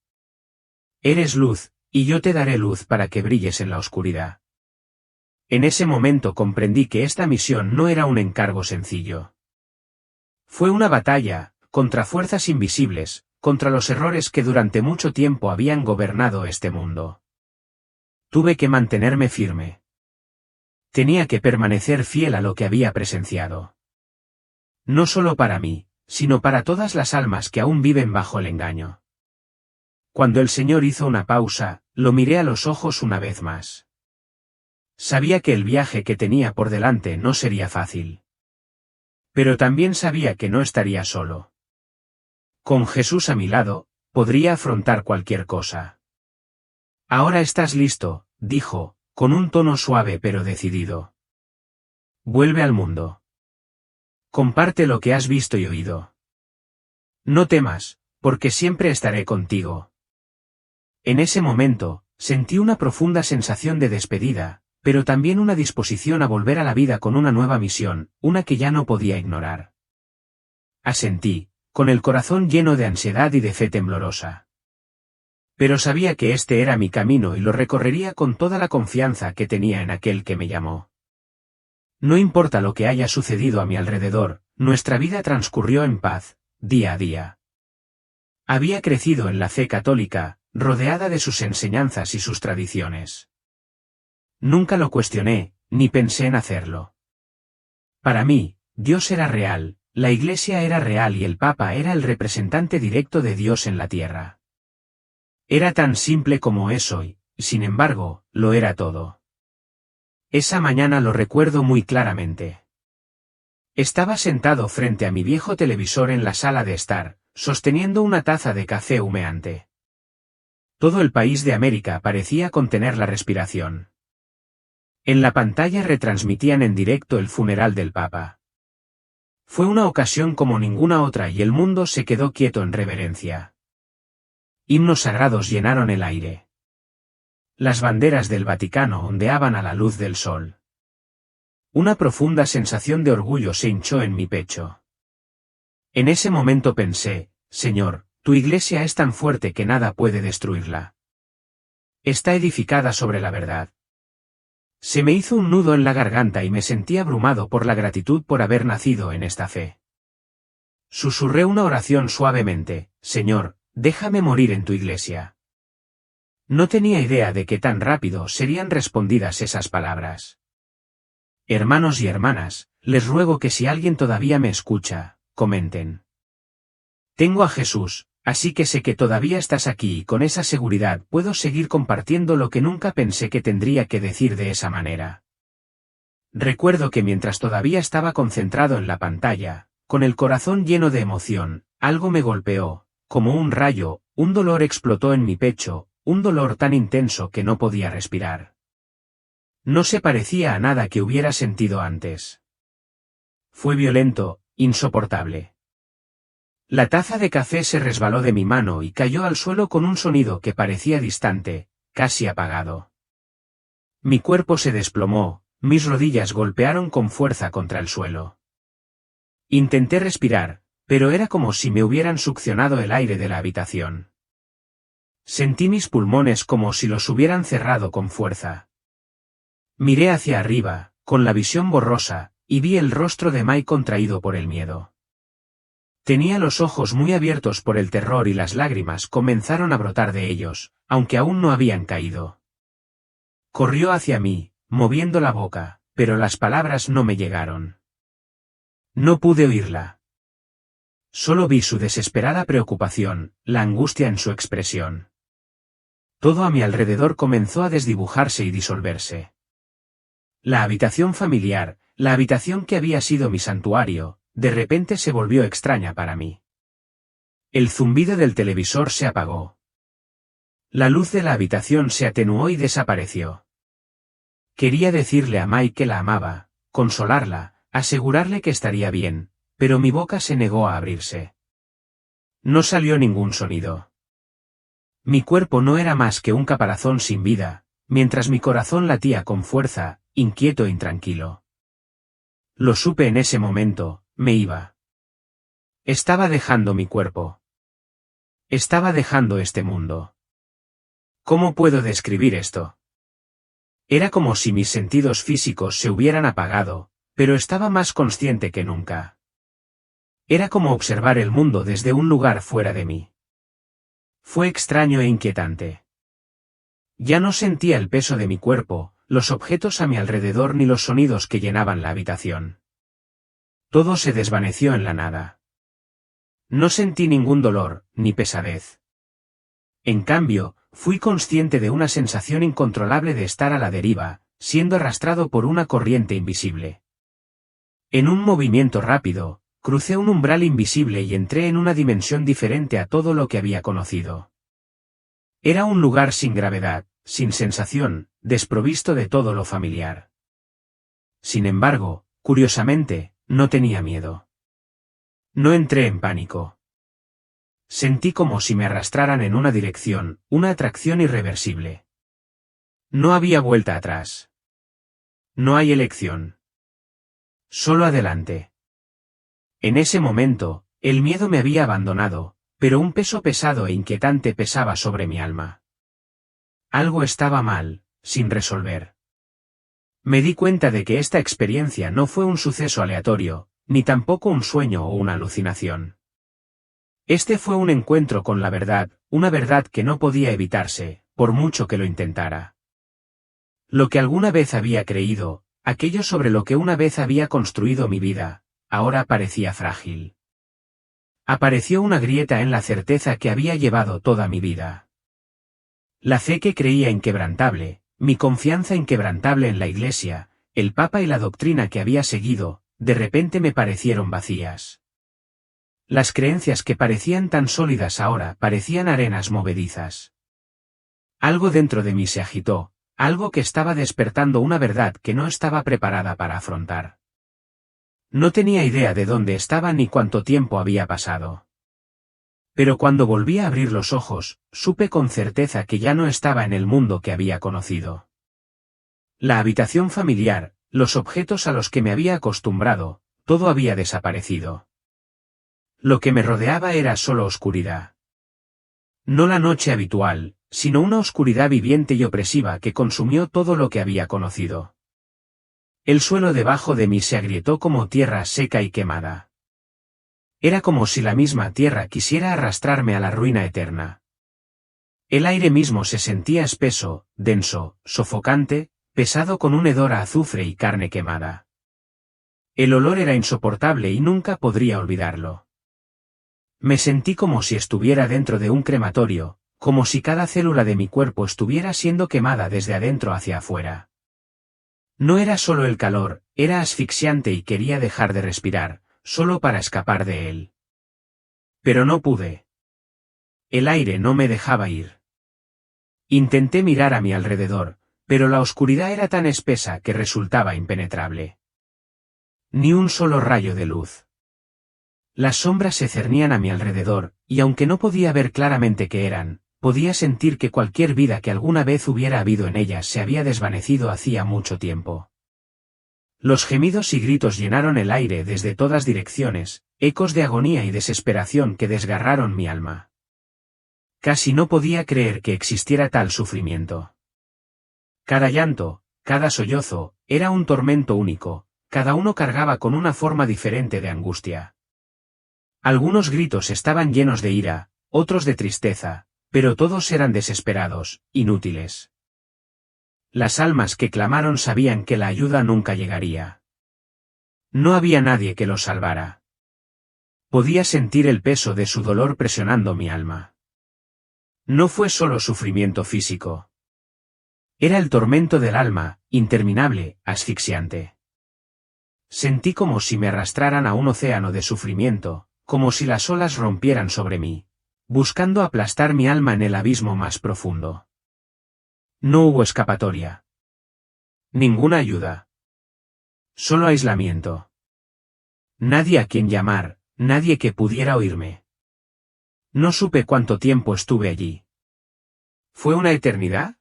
Eres luz, y yo te daré luz para que brilles en la oscuridad. En ese momento comprendí que esta misión no era un encargo sencillo. Fue una batalla, contra fuerzas invisibles, contra los errores que durante mucho tiempo habían gobernado este mundo. Tuve que mantenerme firme. Tenía que permanecer fiel a lo que había presenciado. No solo para mí, sino para todas las almas que aún viven bajo el engaño. Cuando el Señor hizo una pausa, lo miré a los ojos una vez más. Sabía que el viaje que tenía por delante no sería fácil. Pero también sabía que no estaría solo. Con Jesús a mi lado, podría afrontar cualquier cosa. Ahora estás listo, dijo, con un tono suave pero decidido. Vuelve al mundo. Comparte lo que has visto y oído. No temas, porque siempre estaré contigo. En ese momento, Sentí una profunda sensación de despedida, pero también una disposición a volver a la vida con una nueva misión, una que ya no podía ignorar. Asentí, con el corazón lleno de ansiedad y de fe temblorosa. Pero sabía que este era mi camino y lo recorrería con toda la confianza que tenía en aquel que me llamó. No importa lo que haya sucedido a mi alrededor, nuestra vida transcurrió en paz, día a día. Había crecido en la fe católica, rodeada de sus enseñanzas y sus tradiciones. Nunca lo cuestioné, ni pensé en hacerlo. Para mí, Dios era real, la Iglesia era real y el Papa era el representante directo de Dios en la tierra. Era tan simple como eso y, sin embargo, lo era todo. Esa mañana lo recuerdo muy claramente. Estaba sentado frente a mi viejo televisor en la sala de estar, sosteniendo una taza de café humeante. Todo el país de América parecía contener la respiración. En la pantalla retransmitían en directo el funeral del Papa. Fue una ocasión como ninguna otra y el mundo se quedó quieto en reverencia. Himnos sagrados llenaron el aire. Las banderas del Vaticano ondeaban a la luz del sol. Una profunda sensación de orgullo se hinchó en mi pecho. En ese momento pensé, Señor, tu Iglesia es tan fuerte que nada puede destruirla. Está edificada sobre la verdad. Se me hizo un nudo en la garganta y me sentí abrumado por la gratitud por haber nacido en esta fe. Susurré una oración suavemente, Señor, déjame morir en tu Iglesia. No tenía idea de que tan rápido serían respondidas esas palabras. Hermanos y hermanas, les ruego que si alguien todavía me escucha, comenten. Tengo a Jesús, así que sé que todavía estás aquí y con esa seguridad puedo seguir compartiendo lo que nunca pensé que tendría que decir de esa manera. Recuerdo que mientras todavía estaba concentrado en la pantalla, con el corazón lleno de emoción, algo me golpeó, como un rayo, un dolor explotó en mi pecho, un dolor tan intenso que no podía respirar. No se parecía a nada que hubiera sentido antes. Fue violento, insoportable. La taza de café se resbaló de mi mano y cayó al suelo con un sonido que parecía distante, casi apagado. Mi cuerpo se desplomó, mis rodillas golpearon con fuerza contra el suelo. Intenté respirar, pero era como si me hubieran succionado el aire de la habitación. Sentí mis pulmones como si los hubieran cerrado con fuerza. Miré hacia arriba, con la visión borrosa, y vi el rostro de Mike contraído por el miedo. Tenía los ojos muy abiertos por el terror y las lágrimas comenzaron a brotar de ellos, aunque aún no habían caído. Corrió hacia mí, moviendo la boca, pero las palabras no me llegaron. No pude oírla. Solo vi su desesperada preocupación, la angustia en su expresión. Todo a mi alrededor comenzó a desdibujarse y disolverse. La habitación familiar, la habitación que había sido mi santuario, de repente se volvió extraña para mí. El zumbido del televisor se apagó. La luz de la habitación se atenuó y desapareció. Quería decirle a Mike que la amaba, consolarla, asegurarle que estaría bien, pero mi boca se negó a abrirse. No salió ningún sonido. Mi cuerpo no era más que un caparazón sin vida, mientras mi corazón latía con fuerza, inquieto e intranquilo. Lo supe en ese momento, me iba. Estaba dejando mi cuerpo. Estaba dejando este mundo. ¿Cómo puedo describir esto? Era como si mis sentidos físicos se hubieran apagado, pero estaba más consciente que nunca. Era como observar el mundo desde un lugar fuera de mí. Fue extraño e inquietante. Ya no sentía el peso de mi cuerpo, los objetos a mi alrededor ni los sonidos que llenaban la habitación. Todo se desvaneció en la nada. No sentí ningún dolor, ni pesadez. En cambio, fui consciente de una sensación incontrolable de estar a la deriva, siendo arrastrado por una corriente invisible. En un movimiento rápido, crucé un umbral invisible y entré en una dimensión diferente a todo lo que había conocido. Era un lugar sin gravedad, sin sensación, desprovisto de todo lo familiar. Sin embargo, curiosamente, no tenía miedo. No entré en pánico. Sentí como si me arrastraran en una dirección, una atracción irreversible. No había vuelta atrás. No hay elección. Solo adelante. En ese momento, el miedo me había abandonado, pero un peso pesado e inquietante pesaba sobre mi alma. Algo estaba mal, sin resolver. Me di cuenta de que esta experiencia no fue un suceso aleatorio, ni tampoco un sueño o una alucinación. Este fue un encuentro con la verdad, una verdad que no podía evitarse, por mucho que lo intentara. Lo que alguna vez había creído, aquello sobre lo que una vez había construido mi vida, ahora parecía frágil. Apareció una grieta en la certeza que había llevado toda mi vida. La fe que creía inquebrantable, mi confianza inquebrantable en la Iglesia, el Papa y la doctrina que había seguido, de repente me parecieron vacías. Las creencias que parecían tan sólidas ahora parecían arenas movedizas. Algo dentro de mí se agitó, algo que estaba despertando una verdad que no estaba preparada para afrontar. No tenía idea de dónde estaba ni cuánto tiempo había pasado. Pero cuando volví a abrir los ojos, supe con certeza que ya no estaba en el mundo que había conocido. La habitación familiar, los objetos a los que me había acostumbrado, todo había desaparecido. Lo que me rodeaba era solo oscuridad. No la noche habitual, sino una oscuridad viviente y opresiva que consumió todo lo que había conocido. El suelo debajo de mí se agrietó como tierra seca y quemada. Era como si la misma tierra quisiera arrastrarme a la ruina eterna. El aire mismo se sentía espeso, denso, sofocante, pesado con un hedor a azufre y carne quemada. El olor era insoportable y nunca podría olvidarlo. Me sentí como si estuviera dentro de un crematorio, como si cada célula de mi cuerpo estuviera siendo quemada desde adentro hacia afuera. No era solo el calor, era asfixiante y quería dejar de respirar, solo para escapar de él. Pero no pude. El aire no me dejaba ir. Intenté mirar a mi alrededor, pero la oscuridad era tan espesa que resultaba impenetrable. Ni un solo rayo de luz. Las sombras se cernían a mi alrededor, y aunque no podía ver claramente qué eran, podía sentir que cualquier vida que alguna vez hubiera habido en ellas se había desvanecido hacía mucho tiempo. Los gemidos y gritos llenaron el aire desde todas direcciones, ecos de agonía y desesperación que desgarraron mi alma. Casi no podía creer que existiera tal sufrimiento. Cada llanto, cada sollozo, era un tormento único, cada uno cargaba con una forma diferente de angustia. Algunos gritos estaban llenos de ira, otros de tristeza, pero todos eran desesperados, inútiles. Las almas que clamaron sabían que la ayuda nunca llegaría. No había nadie que los salvara. Podía sentir el peso de su dolor presionando mi alma. No fue solo sufrimiento físico. Era el tormento del alma, interminable, asfixiante. Sentí como si me arrastraran a un océano de sufrimiento, como si las olas rompieran sobre mí, buscando aplastar mi alma en el abismo más profundo. No hubo escapatoria. Ninguna ayuda. Solo aislamiento. Nadie a quien llamar, nadie que pudiera oírme. No supe cuánto tiempo estuve allí. ¿Fue una eternidad?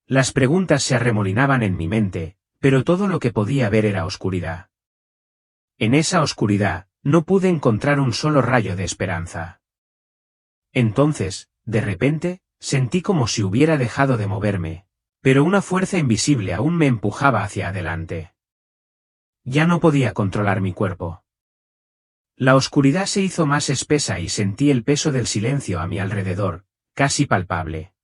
Las preguntas se arremolinaban en mi mente, pero todo lo que podía ver era oscuridad. En esa oscuridad, no pude encontrar un solo rayo de esperanza. Entonces, de repente, sentí como si hubiera dejado de moverme, pero una fuerza invisible aún me empujaba hacia adelante. Ya no podía controlar mi cuerpo. La oscuridad se hizo más espesa y sentí el peso del silencio a mi alrededor, casi palpable.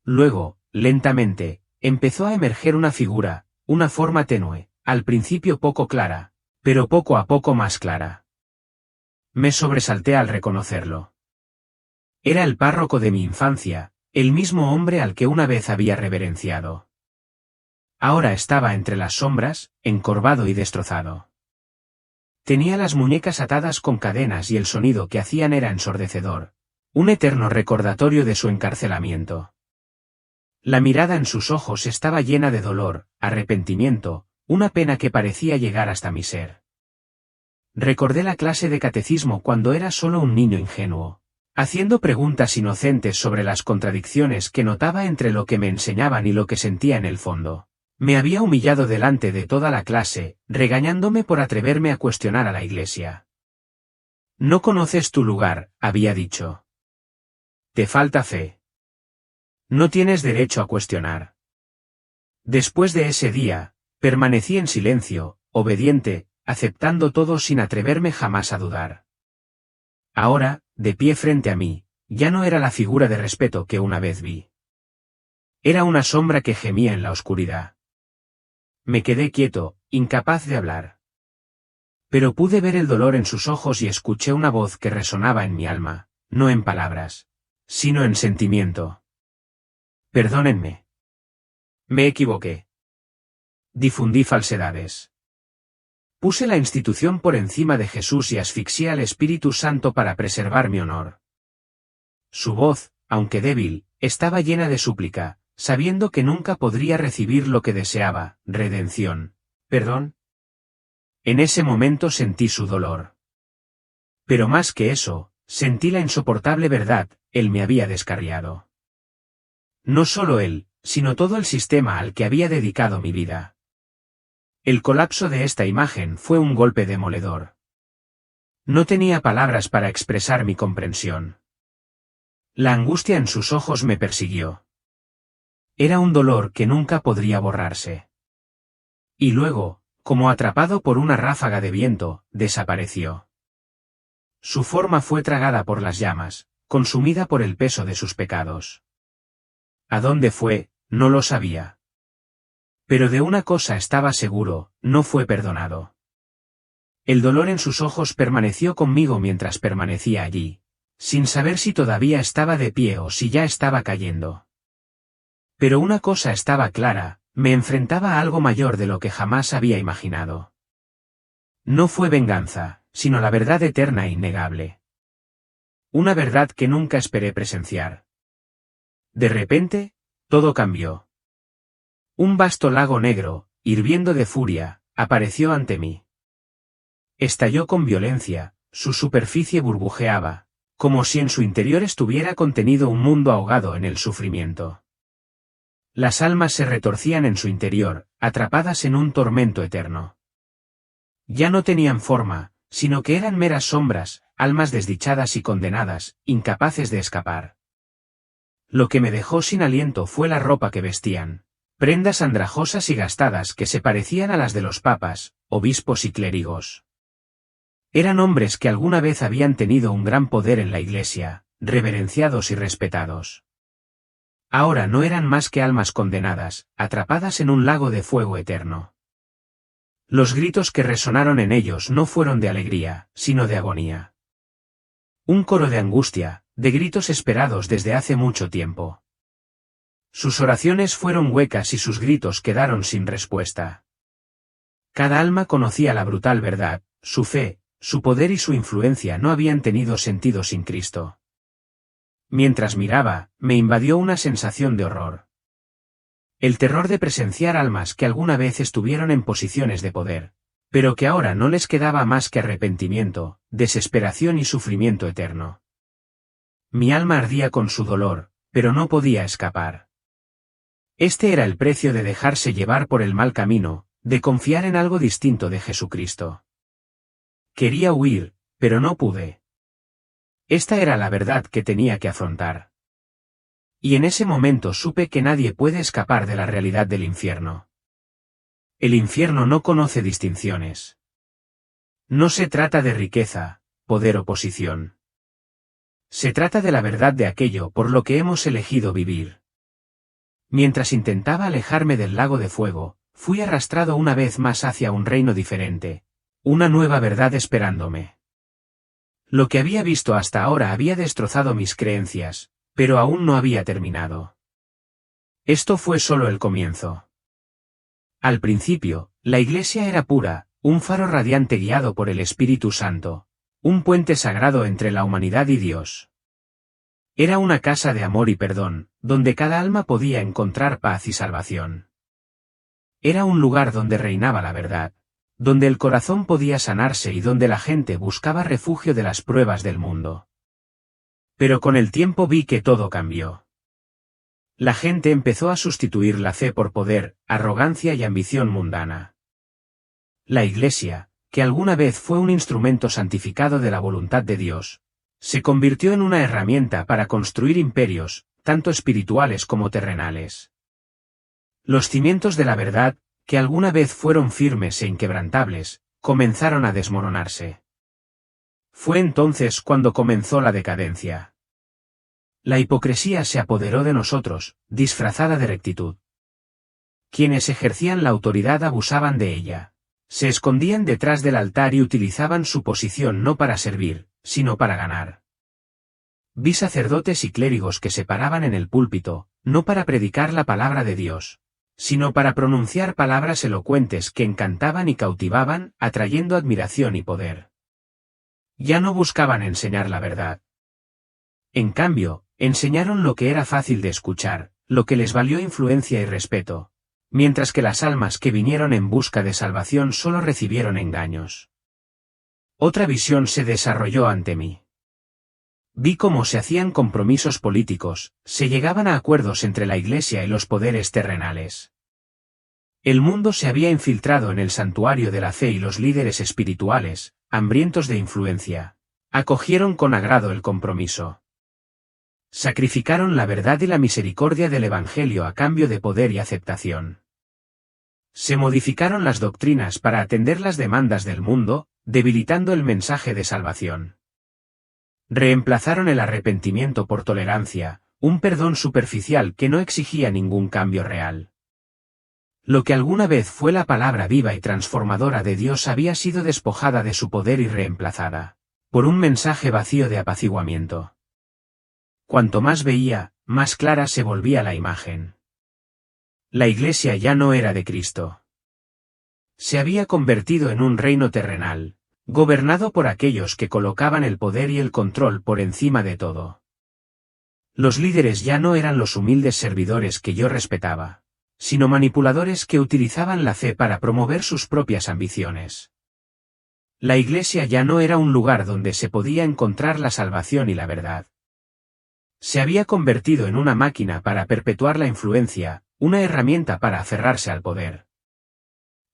Luego, lentamente, empezó a emerger una figura, una forma tenue, al principio poco clara, pero poco a poco más clara. Me sobresalté al reconocerlo. Era el párroco de mi infancia, el mismo hombre al que una vez había reverenciado. Ahora estaba entre las sombras, encorvado y destrozado. Tenía las muñecas atadas con cadenas y el sonido que hacían era ensordecedor, un eterno recordatorio de su encarcelamiento. La mirada en sus ojos estaba llena de dolor, arrepentimiento, una pena que parecía llegar hasta mi ser. Recordé la clase de catecismo cuando era solo un niño ingenuo. haciendo preguntas inocentes sobre las contradicciones que notaba entre lo que me enseñaban y lo que sentía en el fondo. Me había humillado delante de toda la clase, regañándome por atreverme a cuestionar a la Iglesia. No conoces tu lugar, había dicho. Te falta fe. No tienes derecho a cuestionar. Después de ese día, permanecí en silencio, obediente, aceptando todo sin atreverme jamás a dudar. Ahora, de pie frente a mí, ya no era la figura de respeto que una vez vi. Era una sombra que gemía en la oscuridad. Me quedé quieto, incapaz de hablar. Pero pude ver el dolor en sus ojos y escuché una voz que resonaba en mi alma, no en palabras, sino en sentimiento. Perdónenme. Me equivoqué. Difundí falsedades. Puse la institución por encima de Jesús y asfixié al Espíritu Santo para preservar mi honor. Su voz, aunque débil, estaba llena de súplica, sabiendo que nunca podría recibir lo que deseaba, redención, perdón. En ese momento sentí su dolor. Pero más que eso, sentí la insoportable verdad, él me había descarriado. No solo él, sino todo el sistema al que había dedicado mi vida. El colapso de esta imagen fue un golpe demoledor. No tenía palabras para expresar mi comprensión. La angustia en sus ojos me persiguió. Era un dolor que nunca podría borrarse. Y luego, como atrapado por una ráfaga de viento, desapareció. Su forma fue tragada por las llamas, consumida por el peso de sus pecados. ¿A dónde fue? No lo sabía. Pero de una cosa estaba seguro, no fue perdonado. El dolor en sus ojos permaneció conmigo mientras permanecía allí, sin saber si todavía estaba de pie o si ya estaba cayendo. Pero una cosa estaba clara, me enfrentaba a algo mayor de lo que jamás había imaginado. No fue venganza, sino la verdad eterna e innegable. Una verdad que nunca esperé presenciar. De repente, todo cambió. Un vasto lago negro, hirviendo de furia, apareció ante mí. Estalló con violencia, su superficie burbujeaba, como si en su interior estuviera contenido un mundo ahogado en el sufrimiento. Las almas se retorcían en su interior, atrapadas en un tormento eterno. Ya no tenían forma, sino que eran meras sombras, almas desdichadas y condenadas, incapaces de escapar. Lo que me dejó sin aliento fue la ropa que vestían, prendas andrajosas y gastadas que se parecían a las de los papas, obispos y clérigos. Eran hombres que alguna vez habían tenido un gran poder en la Iglesia, reverenciados y respetados. Ahora no eran más que almas condenadas, atrapadas en un lago de fuego eterno. Los gritos que resonaron en ellos no fueron de alegría, sino de agonía. Un coro de angustia, de gritos esperados desde hace mucho tiempo. Sus oraciones fueron huecas y sus gritos quedaron sin respuesta. Cada alma conocía la brutal verdad, su fe, su poder y su influencia no habían tenido sentido sin Cristo. Mientras miraba, me invadió una sensación de horror. El terror de presenciar almas que alguna vez estuvieron en posiciones de poder, pero que ahora no les quedaba más que arrepentimiento, desesperación y sufrimiento eterno. Mi alma ardía con su dolor, pero no podía escapar. Este era el precio de dejarse llevar por el mal camino, de confiar en algo distinto de Jesucristo. Quería huir, pero no pude. Esta era la verdad que tenía que afrontar. Y en ese momento supe que nadie puede escapar de la realidad del infierno. El infierno no conoce distinciones. No se trata de riqueza, poder o posición. Se trata de la verdad de aquello por lo que hemos elegido vivir. Mientras intentaba alejarme del lago de fuego, fui arrastrado una vez más hacia un reino diferente, una nueva verdad esperándome. Lo que había visto hasta ahora había destrozado mis creencias, pero aún no había terminado. Esto fue solo el comienzo. Al principio, la Iglesia era pura, un faro radiante guiado por el Espíritu Santo, un puente sagrado entre la humanidad y Dios. Era una casa de amor y perdón, donde cada alma podía encontrar paz y salvación. Era un lugar donde reinaba la verdad, donde el corazón podía sanarse y donde la gente buscaba refugio de las pruebas del mundo. Pero con el tiempo vi que todo cambió. La gente empezó a sustituir la fe por poder, arrogancia y ambición mundana. La Iglesia, que alguna vez fue un instrumento santificado de la voluntad de Dios, se convirtió en una herramienta para construir imperios, tanto espirituales como terrenales. Los cimientos de la verdad, que alguna vez fueron firmes e inquebrantables, comenzaron a desmoronarse. Fue entonces cuando comenzó la decadencia. La hipocresía se apoderó de nosotros, disfrazada de rectitud. Quienes ejercían la autoridad abusaban de ella. Se escondían detrás del altar y utilizaban su posición no para servir, sino para ganar. Vi sacerdotes y clérigos que se paraban en el púlpito, no para predicar la palabra de Dios, sino para pronunciar palabras elocuentes que encantaban y cautivaban, atrayendo admiración y poder. Ya no buscaban enseñar la verdad. En cambio, enseñaron lo que era fácil de escuchar, lo que les valió influencia y respeto, mientras que las almas que vinieron en busca de salvación solo recibieron engaños. Otra visión se desarrolló ante mí. Vi cómo se hacían compromisos políticos, se llegaban a acuerdos entre la Iglesia y los poderes terrenales. El mundo se había infiltrado en el santuario de la fe y los líderes espirituales, hambrientos de influencia, acogieron con agrado el compromiso. Sacrificaron la verdad y la misericordia del Evangelio a cambio de poder y aceptación. Se modificaron las doctrinas para atender las demandas del mundo, debilitando el mensaje de salvación. Reemplazaron el arrepentimiento por tolerancia, un perdón superficial que no exigía ningún cambio real. Lo que alguna vez fue la palabra viva y transformadora de Dios había sido despojada de su poder y reemplazada por un mensaje vacío de apaciguamiento. Cuanto más veía, más clara se volvía la imagen. La Iglesia ya no era de Cristo. Se había convertido en un reino terrenal, gobernado por aquellos que colocaban el poder y el control por encima de todo. Los líderes ya no eran los humildes servidores que yo respetaba, sino manipuladores que utilizaban la fe para promover sus propias ambiciones. La Iglesia ya no era un lugar donde se podía encontrar la salvación y la verdad. Se había convertido en una máquina para perpetuar la influencia, una herramienta para aferrarse al poder.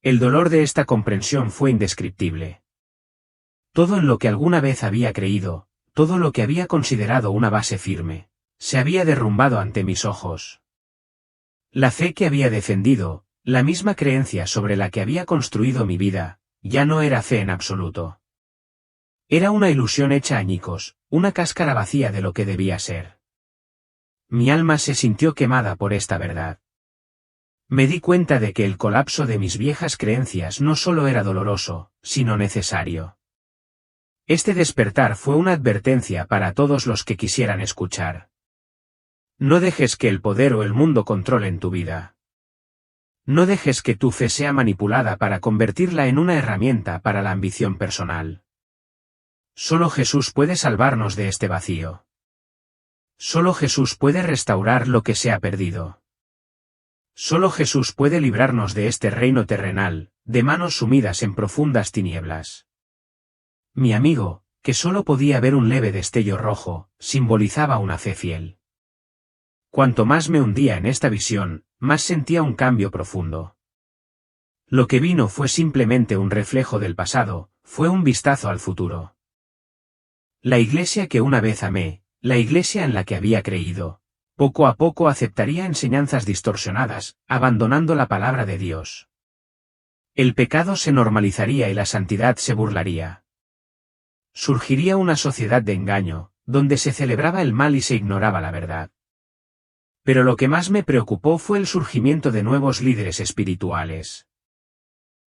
El dolor de esta comprensión fue indescriptible. Todo en lo que alguna vez había creído, todo lo que había considerado una base firme, se había derrumbado ante mis ojos. La fe que había defendido, la misma creencia sobre la que había construido mi vida, ya no era fe en absoluto. Era una ilusión hecha añicos, una cáscara vacía de lo que debía ser. Mi alma se sintió quemada por esta verdad. Me di cuenta de que el colapso de mis viejas creencias no solo era doloroso, sino necesario. Este despertar fue una advertencia para todos los que quisieran escuchar. No dejes que el poder o el mundo controlen tu vida. No dejes que tu fe sea manipulada para convertirla en una herramienta para la ambición personal. Solo Jesús puede salvarnos de este vacío. Solo Jesús puede restaurar lo que se ha perdido. Solo Jesús puede librarnos de este reino terrenal, de manos sumidas en profundas tinieblas. Mi amigo, que solo podía ver un leve destello rojo, simbolizaba una fe fiel. Cuanto más me hundía en esta visión, más sentía un cambio profundo. Lo que vino fue simplemente un reflejo del pasado, fue un vistazo al futuro. La Iglesia que una vez amé, la Iglesia en la que había creído, poco a poco aceptaría enseñanzas distorsionadas, abandonando la palabra de Dios. El pecado se normalizaría y la santidad se burlaría. Surgiría una sociedad de engaño, donde se celebraba el mal y se ignoraba la verdad. Pero lo que más me preocupó fue el surgimiento de nuevos líderes espirituales.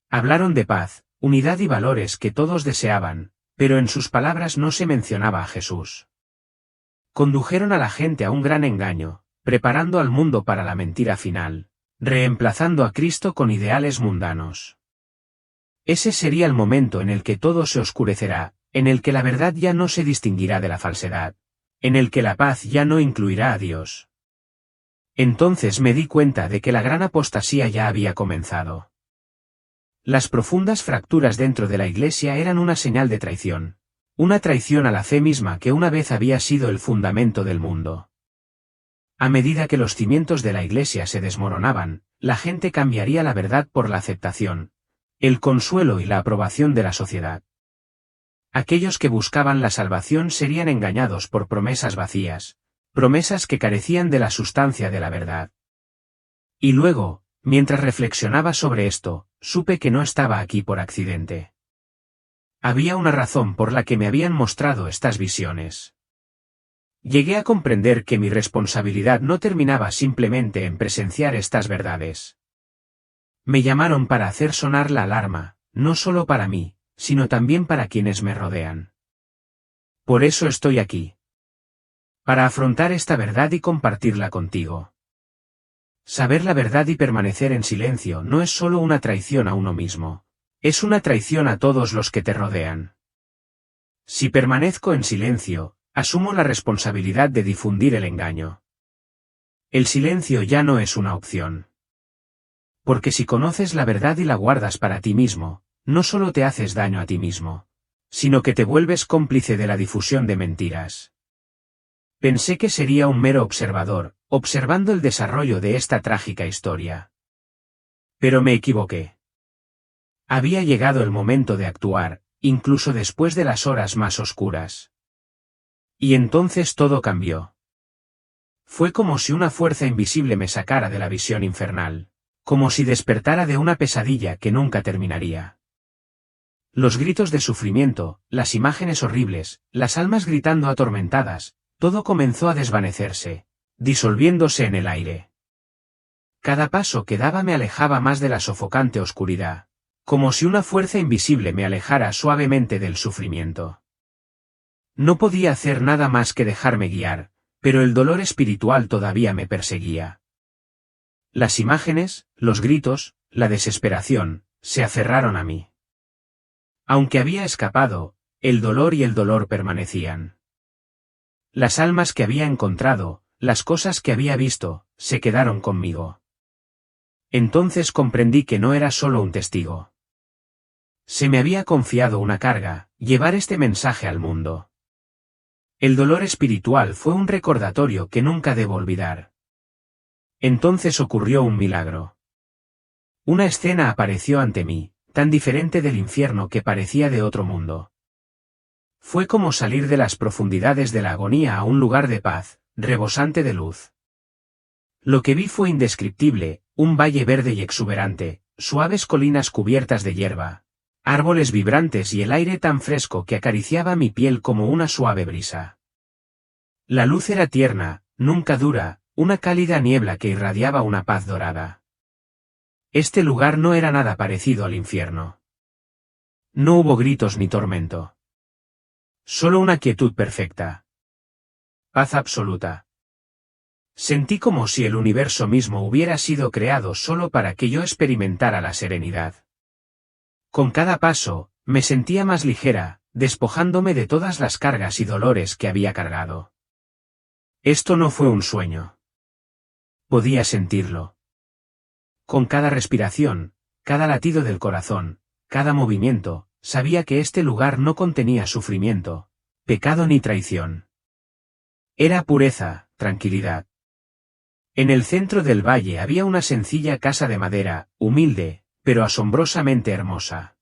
Hablaron de paz, unidad y valores que todos deseaban, pero en sus palabras no se mencionaba a Jesús. Condujeron a la gente a un gran engaño, preparando al mundo para la mentira final, reemplazando a Cristo con ideales mundanos. Ese sería el momento en el que todo se oscurecerá, en el que la verdad ya no se distinguirá de la falsedad, en el que la paz ya no incluirá a Dios. Entonces me di cuenta de que la gran apostasía ya había comenzado. Las profundas fracturas dentro de la Iglesia eran una señal de traición, Una traición a la fe misma que una vez había sido el fundamento del mundo. A medida que los cimientos de la Iglesia se desmoronaban, la gente cambiaría la verdad por la aceptación, el consuelo y la aprobación de la sociedad. Aquellos que buscaban la salvación serían engañados por promesas vacías, promesas que carecían de la sustancia de la verdad. Y luego, mientras reflexionaba sobre esto, supe que no estaba aquí por accidente. Había una razón por la que me habían mostrado estas visiones. Llegué a comprender que mi responsabilidad no terminaba simplemente en presenciar estas verdades. Me llamaron para hacer sonar la alarma, no solo para mí, sino también para quienes me rodean. Por eso estoy aquí. Para afrontar esta verdad y compartirla contigo. Saber la verdad y permanecer en silencio no es solo una traición a uno mismo, es una traición a todos los que te rodean. Si permanezco en silencio, asumo la responsabilidad de difundir el engaño. El silencio ya no es una opción. Porque si conoces la verdad y la guardas para ti mismo, no solo te haces daño a ti mismo, sino que te vuelves cómplice de la difusión de mentiras. Pensé que sería un mero observador, observando el desarrollo de esta trágica historia. Pero me equivoqué. Había llegado el momento de actuar, incluso después de las horas más oscuras. Y entonces todo cambió. Fue como si una fuerza invisible me sacara de la visión infernal, como si despertara de una pesadilla que nunca terminaría. Los gritos de sufrimiento, las imágenes horribles, las almas gritando atormentadas, todo comenzó a desvanecerse, disolviéndose en el aire. Cada paso que daba me alejaba más de la sofocante oscuridad, como si una fuerza invisible me alejara suavemente del sufrimiento. No podía hacer nada más que dejarme guiar, pero el dolor espiritual todavía me perseguía. Las imágenes, los gritos, la desesperación, se aferraron a mí. Aunque había escapado, el dolor y el dolor permanecían. Las almas que había encontrado, las cosas que había visto, se quedaron conmigo. Entonces comprendí que no era solo un testigo. Se me había confiado una carga, llevar este mensaje al mundo. El dolor espiritual fue un recordatorio que nunca debo olvidar. Entonces ocurrió un milagro. Una escena apareció ante mí, tan diferente del infierno que parecía de otro mundo. Fue como salir de las profundidades de la agonía a un lugar de paz, rebosante de luz. Lo que vi fue indescriptible, un valle verde y exuberante, suaves colinas cubiertas de hierba, árboles vibrantes y el aire tan fresco que acariciaba mi piel como una suave brisa. La luz era tierna, nunca dura, una cálida niebla que irradiaba una paz dorada. Este lugar no era nada parecido al infierno. No hubo gritos ni tormento. Solo una quietud perfecta. Paz absoluta. Sentí como si el universo mismo hubiera sido creado solo para que yo experimentara la serenidad. Con cada paso, me sentía más ligera, despojándome de todas las cargas y dolores que había cargado. Esto no fue un sueño. Podía sentirlo. Con cada respiración, cada latido del corazón, cada movimiento, sabía que este lugar no contenía sufrimiento, pecado ni traición. Era pureza, tranquilidad. En el centro del valle había una sencilla casa de madera, humilde, pero asombrosamente hermosa.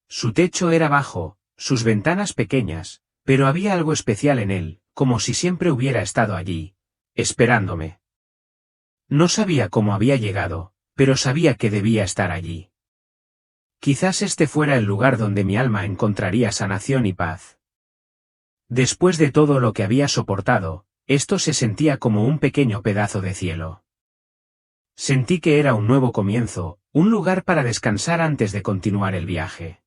Su techo era bajo, sus ventanas pequeñas, pero había algo especial en él, como si siempre hubiera estado allí, esperándome. No sabía cómo había llegado, pero sabía que debía estar allí. Quizás este fuera el lugar donde mi alma encontraría sanación y paz. Después de todo lo que había soportado, esto se sentía como un pequeño pedazo de cielo. Sentí que era un nuevo comienzo, un lugar para descansar antes de continuar el viaje.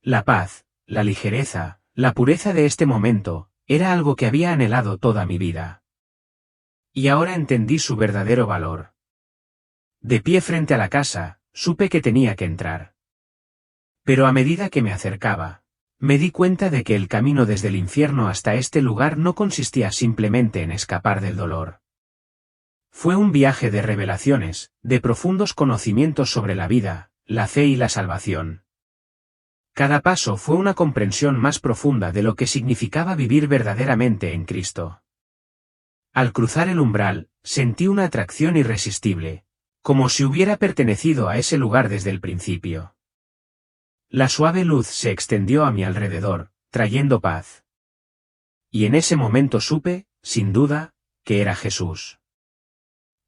La paz, la ligereza, la pureza de este momento, era algo que había anhelado toda mi vida. Y ahora entendí su verdadero valor. De pie frente a la casa, supe que tenía que entrar. Pero a medida que me acercaba, me di cuenta de que el camino desde el infierno hasta este lugar no consistía simplemente en escapar del dolor. Fue un viaje de revelaciones, de profundos conocimientos sobre la vida, la fe y la salvación. Cada paso fue una comprensión más profunda de lo que significaba vivir verdaderamente en Cristo. Al cruzar el umbral, sentí una atracción irresistible, como si hubiera pertenecido a ese lugar desde el principio. La suave luz se extendió a mi alrededor, trayendo paz. Y en ese momento supe, sin duda, que era Jesús.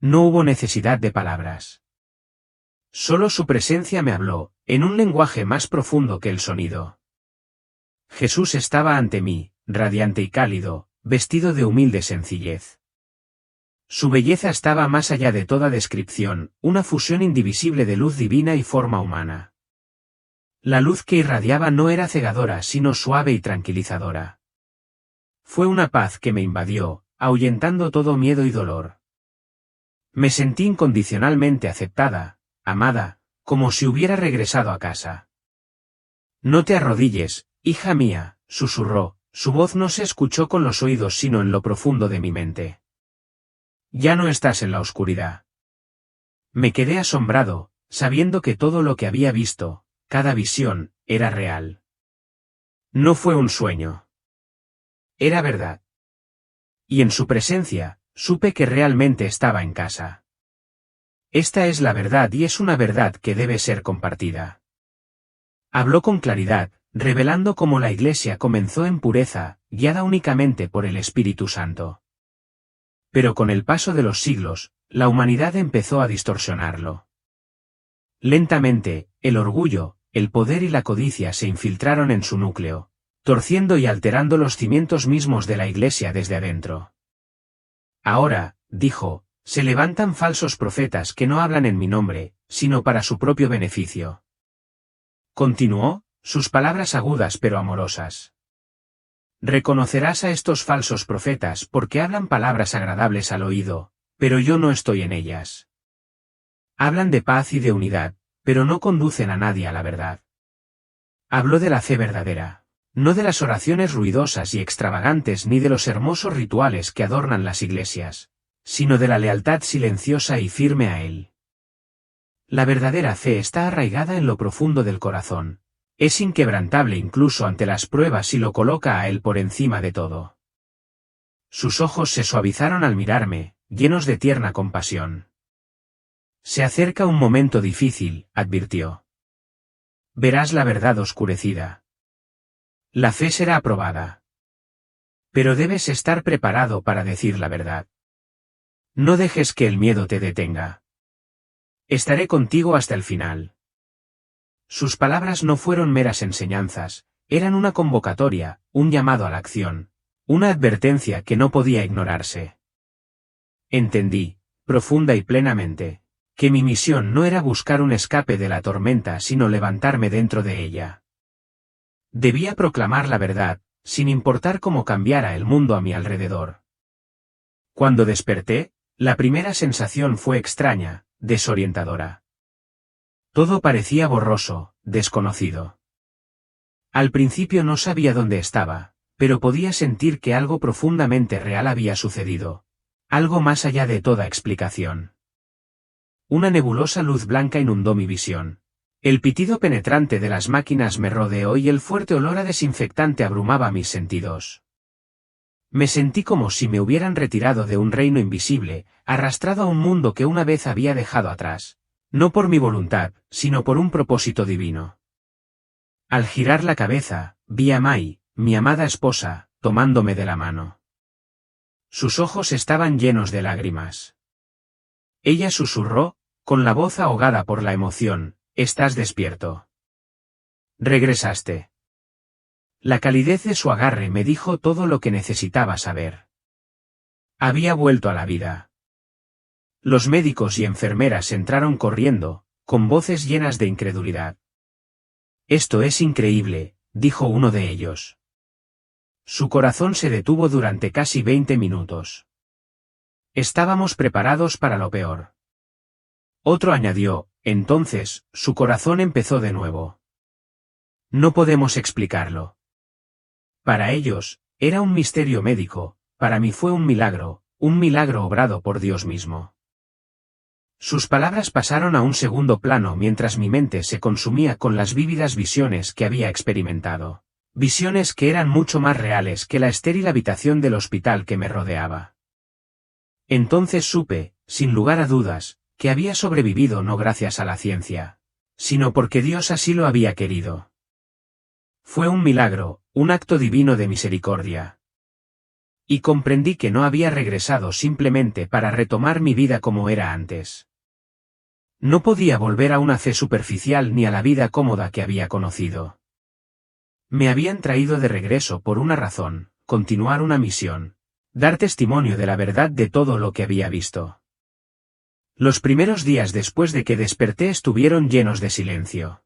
No hubo necesidad de palabras. Solo su presencia me habló, en un lenguaje más profundo que el sonido. Jesús estaba ante mí, radiante y cálido, vestido de humilde sencillez. Su belleza estaba más allá de toda descripción, una fusión indivisible de luz divina y forma humana. La luz que irradiaba no era cegadora sino suave y tranquilizadora. Fue una paz que me invadió, ahuyentando todo miedo y dolor. Me sentí incondicionalmente aceptada, amada, como si hubiera regresado a casa. No te arrodilles, hija mía, susurró, su voz no se escuchó con los oídos sino en lo profundo de mi mente. Ya no estás en la oscuridad. Me quedé asombrado, sabiendo que todo lo que había visto, cada visión, era real. No fue un sueño. Era verdad. Y en su presencia, supe que realmente estaba en casa. Esta es la verdad y es una verdad que debe ser compartida. Habló con claridad, revelando cómo la Iglesia comenzó en pureza, guiada únicamente por el Espíritu Santo. Pero con el paso de los siglos, la humanidad empezó a distorsionarlo. Lentamente, el orgullo, el poder y la codicia se infiltraron en su núcleo, torciendo y alterando los cimientos mismos de la Iglesia desde adentro. Ahora, dijo, se levantan falsos profetas que no hablan en mi nombre, sino para su propio beneficio. Continuó, sus palabras agudas pero amorosas. Reconocerás a estos falsos profetas porque hablan palabras agradables al oído, pero yo no estoy en ellas. Hablan de paz y de unidad, pero no conducen a nadie a la verdad. Habló de la fe verdadera, no de las oraciones ruidosas y extravagantes ni de los hermosos rituales que adornan las iglesias, sino de la lealtad silenciosa y firme a Él. La verdadera fe está arraigada en lo profundo del corazón. Es inquebrantable incluso ante las pruebas y lo coloca a Él por encima de todo. Sus ojos se suavizaron al mirarme, llenos de tierna compasión. Se acerca un momento difícil, advirtió. Verás la verdad oscurecida. La fe será aprobada. Pero debes estar preparado para decir la verdad. No dejes que el miedo te detenga. Estaré contigo hasta el final. Sus palabras no fueron meras enseñanzas, eran una convocatoria, un llamado a la acción, una advertencia que no podía ignorarse. Entendí, profunda y plenamente, que mi misión no era buscar un escape de la tormenta sino levantarme dentro de ella. Debía proclamar la verdad, sin importar cómo cambiara el mundo a mi alrededor. Cuando desperté, la primera sensación fue extraña, desorientadora. Todo parecía borroso, desconocido. Al principio no sabía dónde estaba, pero podía sentir que algo profundamente real había sucedido, algo más allá de toda explicación. Una nebulosa luz blanca inundó mi visión. El pitido penetrante de las máquinas me rodeó y el fuerte olor a desinfectante abrumaba mis sentidos. Me sentí como si me hubieran retirado de un reino invisible, arrastrado a un mundo que una vez había dejado atrás. No por mi voluntad, sino por un propósito divino. Al girar la cabeza, vi a Mai, mi amada esposa, tomándome de la mano. Sus ojos estaban llenos de lágrimas. Ella susurró, con la voz ahogada por la emoción, «¿Estás despierto? Regresaste». La calidez de su agarre me dijo todo lo que necesitaba saber. Había vuelto a la vida. Los médicos y enfermeras entraron corriendo, con voces llenas de incredulidad. «Esto es increíble», dijo uno de ellos. Su corazón se detuvo durante casi 20 minutos. Estábamos preparados para lo peor. Otro añadió, entonces, su corazón empezó de nuevo. No podemos explicarlo. Para ellos, era un misterio médico, para mí fue un milagro obrado por Dios mismo. Sus palabras pasaron a un segundo plano mientras mi mente se consumía con las vívidas visiones que había experimentado. Visiones que eran mucho más reales que la estéril habitación del hospital que me rodeaba. Entonces supe, sin lugar a dudas, que había sobrevivido no gracias a la ciencia, sino porque Dios así lo había querido. Fue un milagro, un acto divino de misericordia. Y comprendí que no había regresado simplemente para retomar mi vida como era antes. No podía volver a una fe superficial ni a la vida cómoda que había conocido. Me habían traído de regreso por una razón, continuar una misión, dar testimonio de la verdad de todo lo que había visto. Los primeros días después de que desperté estuvieron llenos de silencio.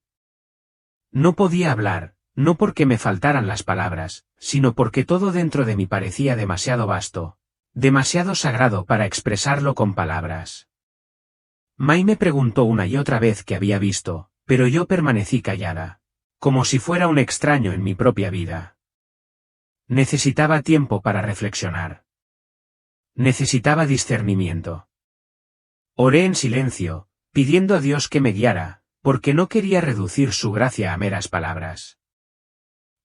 No podía hablar, no porque me faltaran las palabras, sino porque todo dentro de mí parecía demasiado vasto, demasiado sagrado para expresarlo con palabras. Mai me preguntó una y otra vez qué había visto, pero yo permanecí callada, como si fuera un extraño en mi propia vida. Necesitaba tiempo para reflexionar. Necesitaba discernimiento. Oré en silencio, pidiendo a Dios que me guiara, porque no quería reducir su gracia a meras palabras.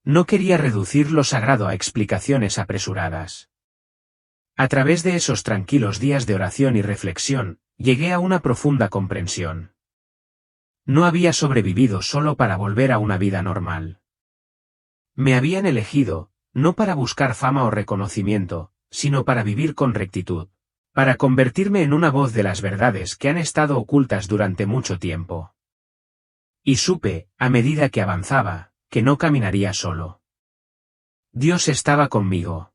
No quería reducir lo sagrado a explicaciones apresuradas. A través de esos tranquilos días de oración y reflexión, llegué a una profunda comprensión. No había sobrevivido solo para volver a una vida normal. Me habían elegido, no para buscar fama o reconocimiento, sino para vivir con rectitud, para convertirme en una voz de las verdades que han estado ocultas durante mucho tiempo. Y supe, a medida que avanzaba, que no caminaría solo. Dios estaba conmigo.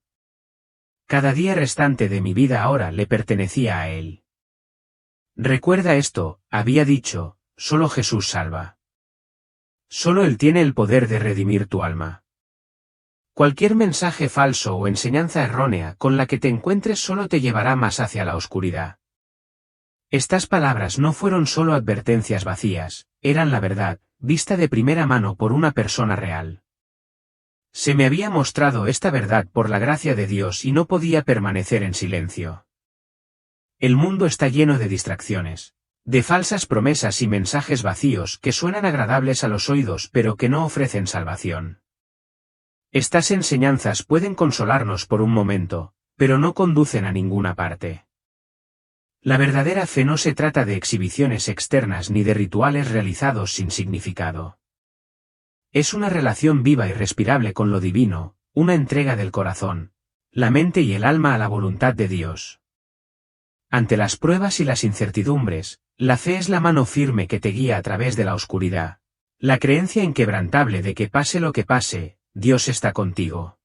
Cada día restante de mi vida ahora le pertenecía a Él. Recuerda esto, había dicho, solo Jesús salva. Solo Él tiene el poder de redimir tu alma. Cualquier mensaje falso o enseñanza errónea con la que te encuentres solo te llevará más hacia la oscuridad. Estas palabras no fueron solo advertencias vacías, eran la verdad, vista de primera mano por una persona real. Se me había mostrado esta verdad por la gracia de Dios y no podía permanecer en silencio. El mundo está lleno de distracciones, de falsas promesas y mensajes vacíos que suenan agradables a los oídos pero que no ofrecen salvación. Estas enseñanzas pueden consolarnos por un momento, pero no conducen a ninguna parte. La verdadera fe no se trata de exhibiciones externas ni de rituales realizados sin significado. Es una relación viva y respirable con lo divino, una entrega del corazón, la mente y el alma a la voluntad de Dios. Ante las pruebas y las incertidumbres, la fe es la mano firme que te guía a través de la oscuridad, la creencia inquebrantable de que pase lo que pase, Dios está contigo.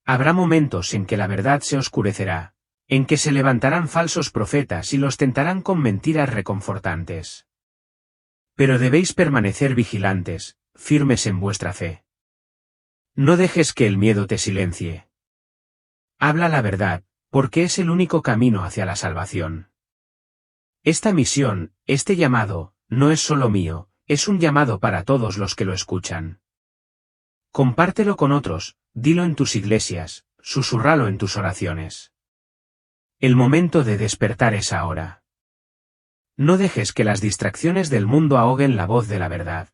Habrá momentos en que la verdad se oscurecerá, en que se levantarán falsos profetas y los tentarán con mentiras reconfortantes. Pero debéis permanecer vigilantes, firmes en vuestra fe. No dejes que el miedo te silencie. Habla la verdad, porque es el único camino hacia la salvación. Esta misión, este llamado, no es solo mío, es un llamado para todos los que lo escuchan. Compártelo con otros, dilo en tus iglesias, susurralo en tus oraciones. El momento de despertar es ahora. No dejes que las distracciones del mundo ahoguen la voz de la verdad.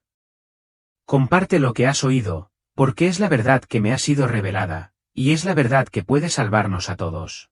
Comparte lo que has oído, porque es la verdad que me ha sido revelada, y es la verdad que puede salvarnos a todos.